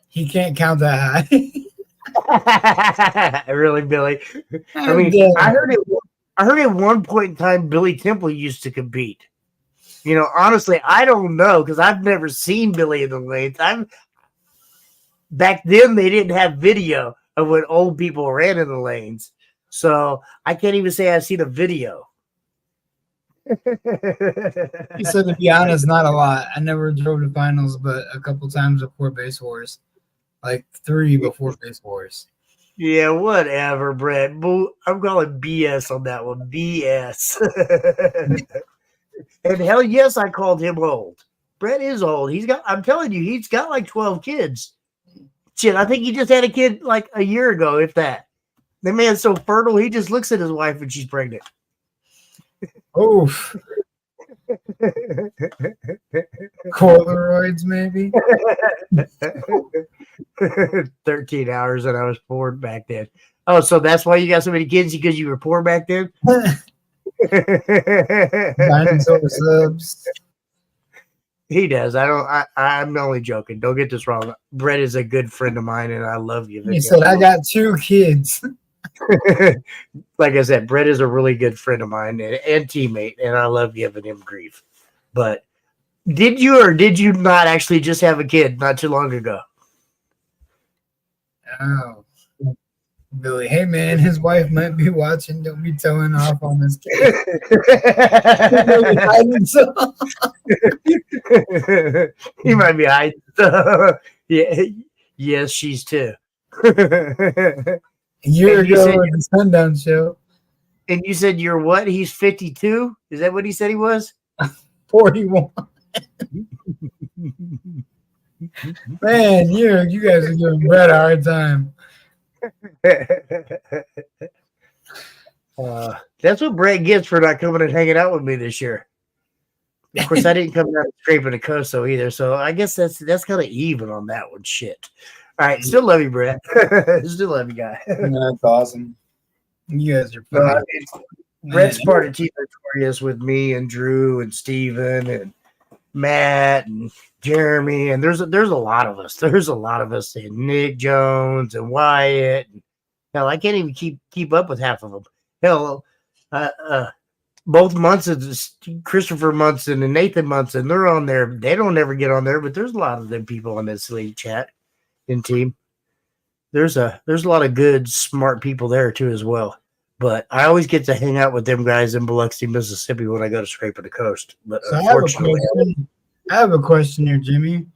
He can't count that high. Really, Billy? I mean, I heard at one point in time Billy Temple used to compete. Honestly, I don't know because I've never seen Billy in the lanes. Back then they didn't have video of when old people ran in the lanes, so I can't even say I've seen a video. He said, to be honest, not a lot. I never drove to finals, but a couple times before Base Wars. Like 3 before Base Wars. Yeah, whatever, Brett. I'm calling BS on that one. BS. And hell yes, I called him old. Brett is old. I'm telling you, he's got like 12 kids. Shit, I think he just had a kid like a year ago, if that. The man's so fertile, he just looks at his wife when she's pregnant. Oof. Polaroids, maybe. 13 hours and I was poor back then. Oh, so that's why you got so many kids, because you were poor back then? Dinosaur subs. He does. I'm only joking. Don't get this wrong. Brett is a good friend of mine and I love you. He said, I got 2 kids. Like I said, Brett is a really good friend of mine and teammate, and I love giving him grief. But did you or did you not actually just have a kid not too long ago? Oh, Billy, hey man, his wife might be watching. Don't be towing off on this kid. He might be hiding. Yeah, yes, she's too. A year ago at the Sundown Show. And you said you're what? He's 52? Is that what he said he was? 41. Man, you guys are giving Brett a hard time. That's what Brett gets for not coming and hanging out with me this year. Of course, I didn't come down scraping the coso either, so I guess that's kind of even on that one. Shit. All right, still love you, Brett. Still love you, guy. That's awesome. You guys are fun. Brett's part of Team Victorious with me and Drew and Steven and Matt and Jeremy, and there's a lot of us. There's a lot of us, and Nick Jones and Wyatt. Hell, I can't even keep up with half of them. Hell, both Munson, Christopher Munson and Nathan Munson, they're on there. They don't ever get on there, but there's a lot of them people on this league chat in team. There's a lot of good, smart people there too as well. But I always get to hang out with them guys in Biloxi, Mississippi when I go to Scraping the Coast. But So unfortunately, I have a question here, Jimmy.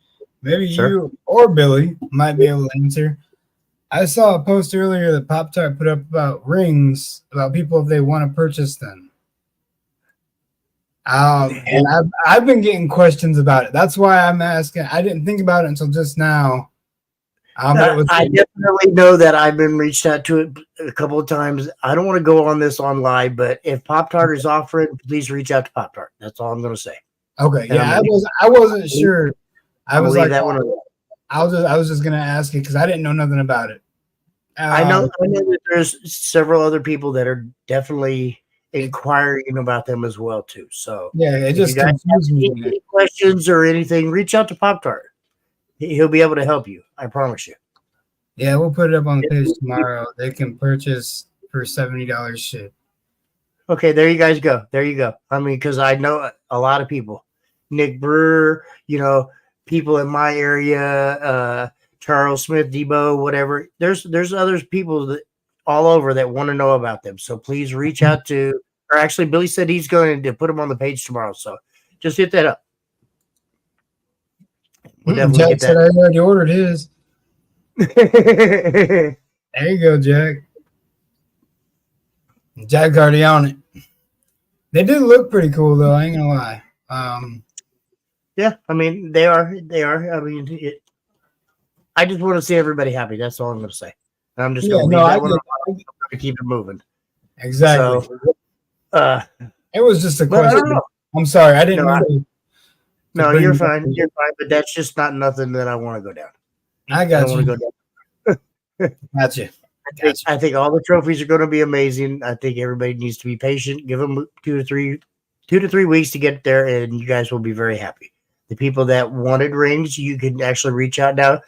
Maybe Sure. you or Billy might be able to answer. I saw a post earlier that Pop Tart put up about rings, about people if they want to purchase them. And I've been getting questions about it. That's why I'm asking. I didn't think about it until just now. I definitely know that I've been reached out to it a couple of times. I don't want to go on this on live, but if Pop Tart is offering, please reach out to Pop Tart. That's all I'm going to say. Okay, yeah, I wasn't sure. I was like, that one. I was just gonna ask it because I didn't know nothing about it. I know that there's several other people that are definitely inquiring about them as well too. So yeah, it just confused me. Any questions or anything, reach out to Pop Tart. He'll be able to help you. I promise you. Yeah, we'll put it up on the page tomorrow. They can purchase for $70 shit. Okay, there you guys go. There you go. I mean, because I know a lot of people. Nick Brewer, people in my area, Charles Smith, Debo, whatever. There's other people that all over that want to know about them. So please reach out to, or actually Billy said he's going to put them on the page tomorrow. So just hit that up. We'll definitely Jack get said I already ordered his. that. There you go, Jack. Jack's already on it. They did look pretty cool though, I ain't gonna lie. Yeah, I mean they are. I mean, I just want to see everybody happy. That's all I'm going to say. And I'm just going to leave that one on to keep it moving. Exactly. So, it was just a question. I'm sorry, I didn't know. No, you're fine. You're fine. But that's just not nothing that I want to go down. I got you. Want to go down. Gotcha. I think all the trophies are going to be amazing. I think everybody needs to be patient. Give them 2 to 3 weeks to get there, and you guys will be very happy. The people that wanted rings, you can actually reach out now.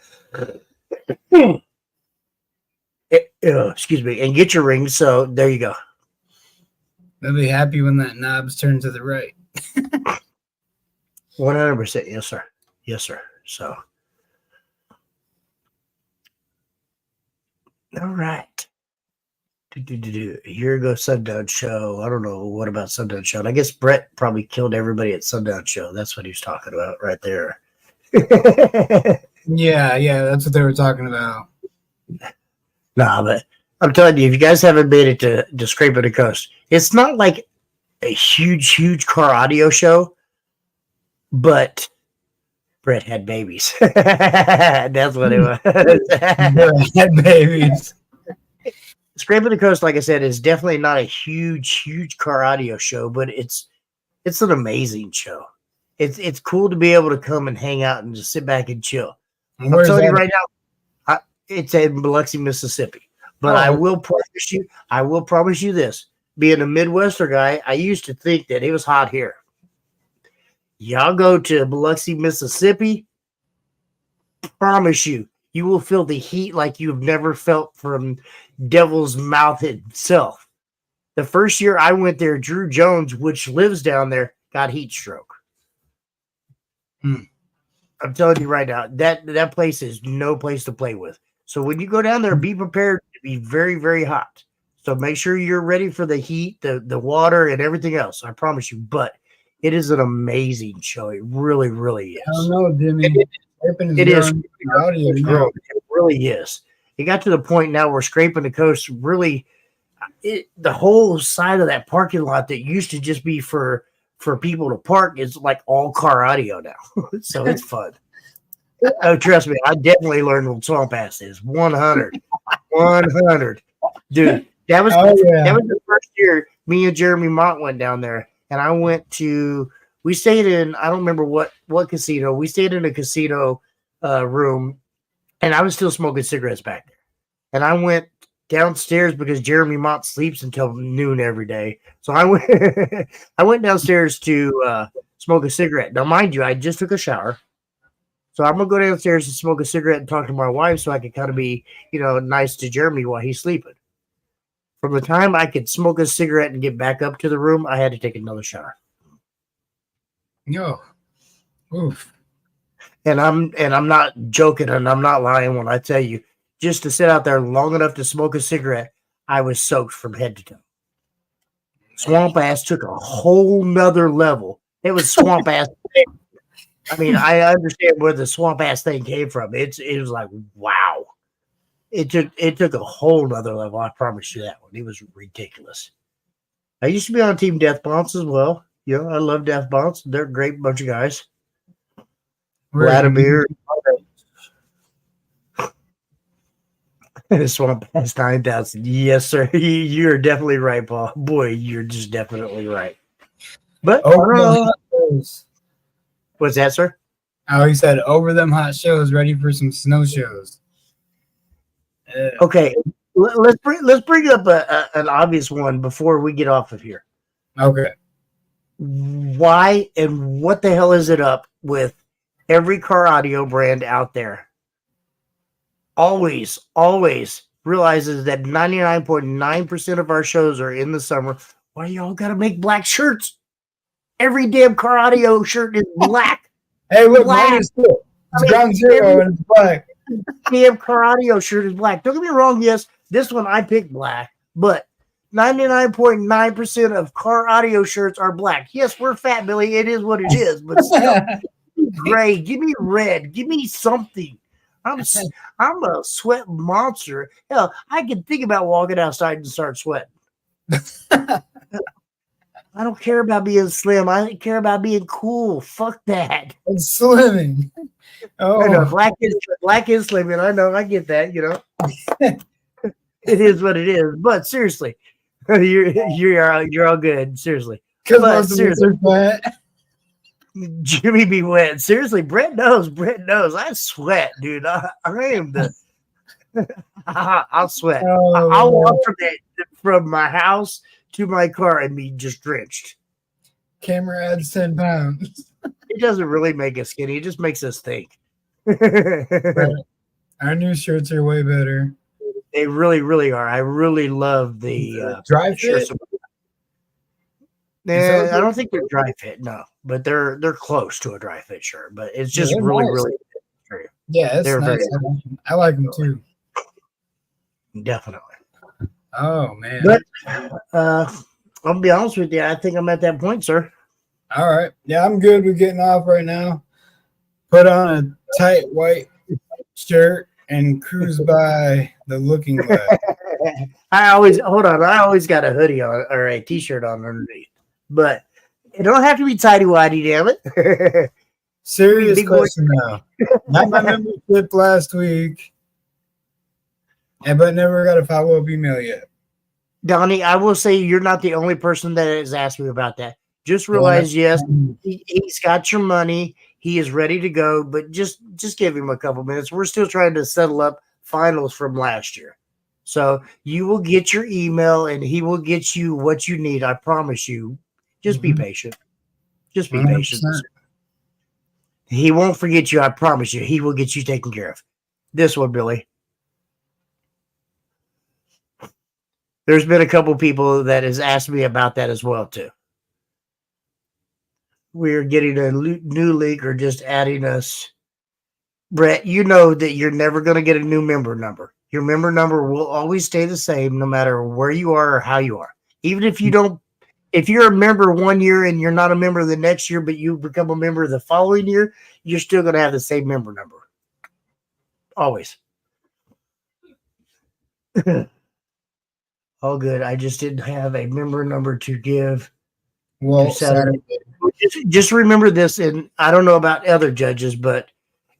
Excuse me, and get your rings. So there you go. They'll be happy when that knob's turned to the right. 100%. Yes, sir. Yes, sir. So, all right. Here goes Sundown Show. I don't know what about Sundown Show. And I guess Brett probably killed everybody at Sundown Show. That's what he was talking about right there. Yeah, that's what they were talking about. Nah, but I'm telling you, if you guys haven't made it to Scraping the Coast, it's not like a huge car audio show, but Brett had babies. That's what it was. Brett had babies. Scraping the Coast, like I said, is definitely not a huge car audio show, but it's an amazing show. It's cool to be able to come and hang out and just sit back and chill. I'm telling you right now, it's in Biloxi, Mississippi. But I will promise you this. Being a Midwestern guy, I used to think that it was hot here. Y'all go to Biloxi, Mississippi, promise you will feel the heat like you've never felt from Devil's Mouth itself. The first year I went there, Drew Jones, which lives down there, got heat stroke. I'm telling you right now, that place is no place to play with. So when you go down there, be prepared to be very hot. So make sure you're ready for the heat, the water, and everything else. I promise you. But it is an amazing show. It really is. I don't know, Jimmy. It is. It really is. It got to the point now where Scraping the Coast really, the whole side of that parking lot that used to just be for people to park is like all car audio now. So it's fun. Oh, trust me, I definitely learned what Swamp Ass is. 100. Dude, that was the first year me and Jeremy Mott went down there, and we stayed in, I don't remember what casino. We stayed in a casino room, and I was still smoking cigarettes back there. And I went downstairs because Jeremy Mott sleeps until noon every day. So I went downstairs to smoke a cigarette. Now, mind you, I just took a shower. So I'm going to go downstairs and smoke a cigarette and talk to my wife so I could kind of be, nice to Jeremy while he's sleeping. From the time I could smoke a cigarette and get back up to the room, I had to take another shower. Yo. Oof. And I'm not joking and I'm not lying when I tell you, just to sit out there long enough to smoke a cigarette, I was soaked from head to toe. Swamp Ass took a whole nother level. It was Swamp Ass. I mean, I understand where the Swamp Ass thing came from. It was like, wow. It took a whole nother level. I promise you that one. It was ridiculous. I used to be on Team Death Bounce as well. I love Death Bounce. They're a great bunch of guys. Vladimir. Swamp past 9,000. Yes, sir. You're definitely right, Paul. Boy, you're just definitely right. But I Over don't them know. hot shows. What's that, sir? Oh, he said over them hot shows, ready for some snow shows. Yeah. Okay, let's bring up an obvious one before we get off of here. Okay. Why and what the hell is it up with every car audio brand out there? Always realizes that 99.9% of our shows are in the summer. Why y'all gotta make black shirts? Every damn car audio shirt is black. Hey, look, Black. mine is still. It's I mean, ground zero and it's black. Damn car audio shirt is black. Don't get me wrong. Yes, this one I picked black, but 99.9% of car audio shirts are black. Yes, we're fat, Billy. It is what it is, but still, gray. Give me red. Give me something. I'm a sweat monster. Hell, I can think about walking outside and start sweating. I don't care about being slim. I care about being cool. Fuck that. It's slimming. I know Oh, black is slimming. I know. I get that. You know, it is what it is. But seriously, you're all good. Seriously, because but most of seriously. us are fat. Jimmy be wet. Seriously, Brett knows. I sweat, dude. I am the. I'll sweat. Oh, I'll walk from my house to my car and be just drenched. camera adds 10 pounds. It doesn't really make us skinny. It just makes us think. Our new shirts are way better. They really, really are. I really love the Dry shirts. fit? Nah, I don't think they're dry fit, no, but they're close to a dry fit shirt. But it's just they're really, nice. really Yeah, that's They're nice. very- I like them too. definitely. Oh man. But I'll be honest with you. I think I'm at that point, sir. All right. Yeah, I'm good with getting off right now. Put on a tight white shirt and cruise by the looking glass. I always got a hoodie on or a t-shirt on underneath, but it don't have to be tidy whitey, damn it. Serious Big boy. question now. Not my membership last week, but never got a follow-up email yet. Donnie, I will say you're not the only person that has asked me about that. Just realize, yes, he's got your money. He is ready to go, but just give him a couple minutes. We're still trying to settle up finals from last year. So you will get your email and he will get you what you need. I promise you. Just be patient. Just be patient. 100%. He won't forget you. I promise you. He will get you taken care of. This one, Billy. There's been a couple people that has asked me about that as well, too. We're getting a new link or just adding us. Brett, you know that you're never going to get a new member number. Your member number will always stay the same no matter where you are or how you are. Even if you don't, if you're a member one year and you're not a member the next year, but you become a member the following year, you're still going to have the same member number. Always. All good. I just didn't have a member number to give. Well, Saturday. Just remember this, and I don't know about other judges, but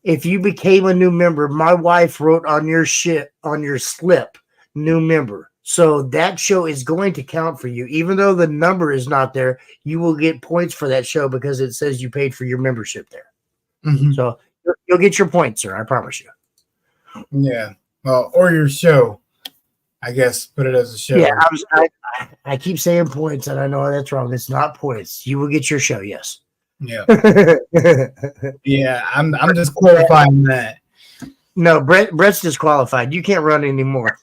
if you became a new member, my wife wrote on your slip, new member. So that show is going to count for you. Even though the number is not there, you will get points for that show because it says you paid for your membership there. Mhm. So you'll get your points, sir. I promise you. Yeah. Well, or your show. I guess put it as a show. Yeah, I keep saying points, and I know that's wrong. It's not points. You will get your show, yes. Yeah. Yeah. I'm just clarifying that. No, Brett's disqualified. You can't run anymore.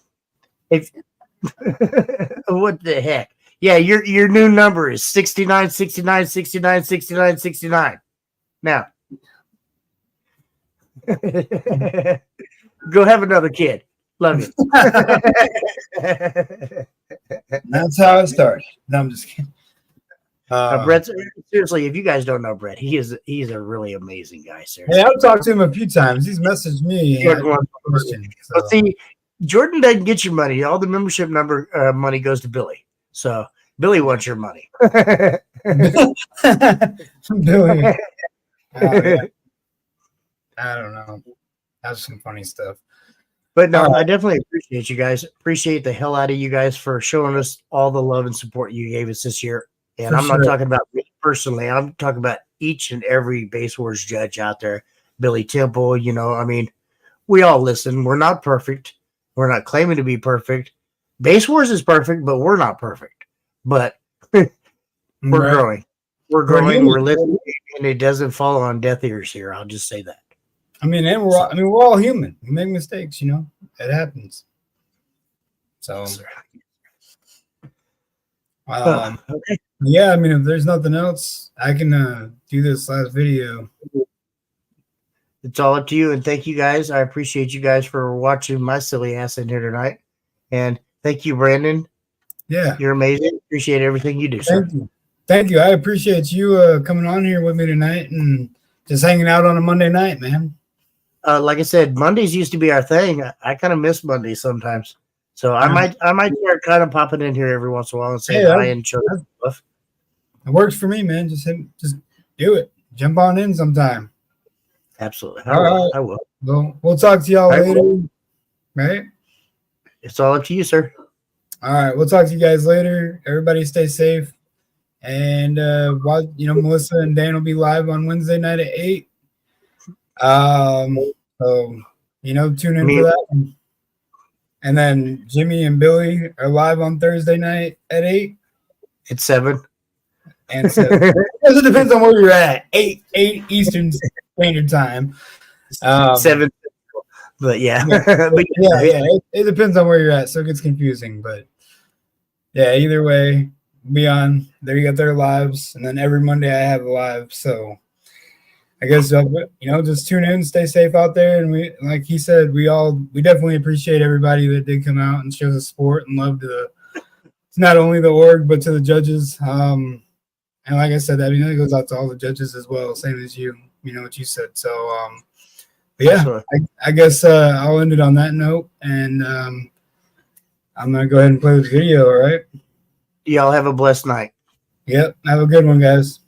If what the heck? Yeah, your new number is 69, 69, 69, 69, 69. Now, go have another kid. Love you. That's how it started. No, I'm just kidding. Brett, seriously, if you guys don't know Brett, he's a really amazing guy, sir. Hey, I've talked to him a few times. He's messaged me. Jordan and wants- questions, so. But see, Jordan doesn't get your money. All the membership number money goes to Billy. So Billy wants your money. Billy. Yeah. I don't know. That's some funny stuff. But no, All right. I definitely appreciate you guys. Appreciate the hell out of you guys for showing us all the love and support you gave us this year. And For I'm not sure. talking about me personally. I'm talking about each and every Base Wars judge out there. Billy Temple, you know, I mean, we all listen. We're not perfect. We're not claiming to be perfect. Base Wars is perfect, but we're not perfect. But we're Right. growing. We're We're growing. human. We're listening, and it doesn't fall on deaf ears here. I'll just say that. I mean, and we're all human. We make mistakes, you know. It happens. So, Okay. yeah. I mean, if there's nothing else, I can do this last video. It's all up to you. And thank you guys. I appreciate you guys for watching my silly ass in here tonight. And thank you, Brandon. Yeah. You're amazing. Appreciate everything you do, sir. Thank you. Thank you. I appreciate you coming on here with me tonight and just hanging out on a Monday night, man. Like I said, Mondays used to be our thing. I kind of miss Mondays sometimes. So I might start kind of popping in here every once in a while and saying hi and show stuff. It works for me, man. Just do it. Jump on in sometime. Absolutely. All right. I will. Well, we'll talk to y'all I later. will. Right? It's all up to you, sir. All right. We'll talk to you guys later. Everybody stay safe. And while Melissa and Dan will be live on Wednesday night at 8. So tune in for that one. And then Jimmy and Billy are live on Thursday night at 8. It's 7. And so it depends on where you're at. 8 Eastern Standard Time. 7. But yeah. But It depends on where you're at, so it gets confusing. But yeah, either way, be on. There you got their lives, and then every Monday I have a live. So I guess just tune in, stay safe out there, and we, like he said, we definitely appreciate everybody that did come out and show the support and love to not only the org but to the judges. And like I said, I mean, it goes out to all the judges as well, same as you know what you said. So but yeah, I guess I'll end it on that note, and I'm gonna go ahead and play the video. All right. y'all have a blessed night. Yep. Have a good one, guys.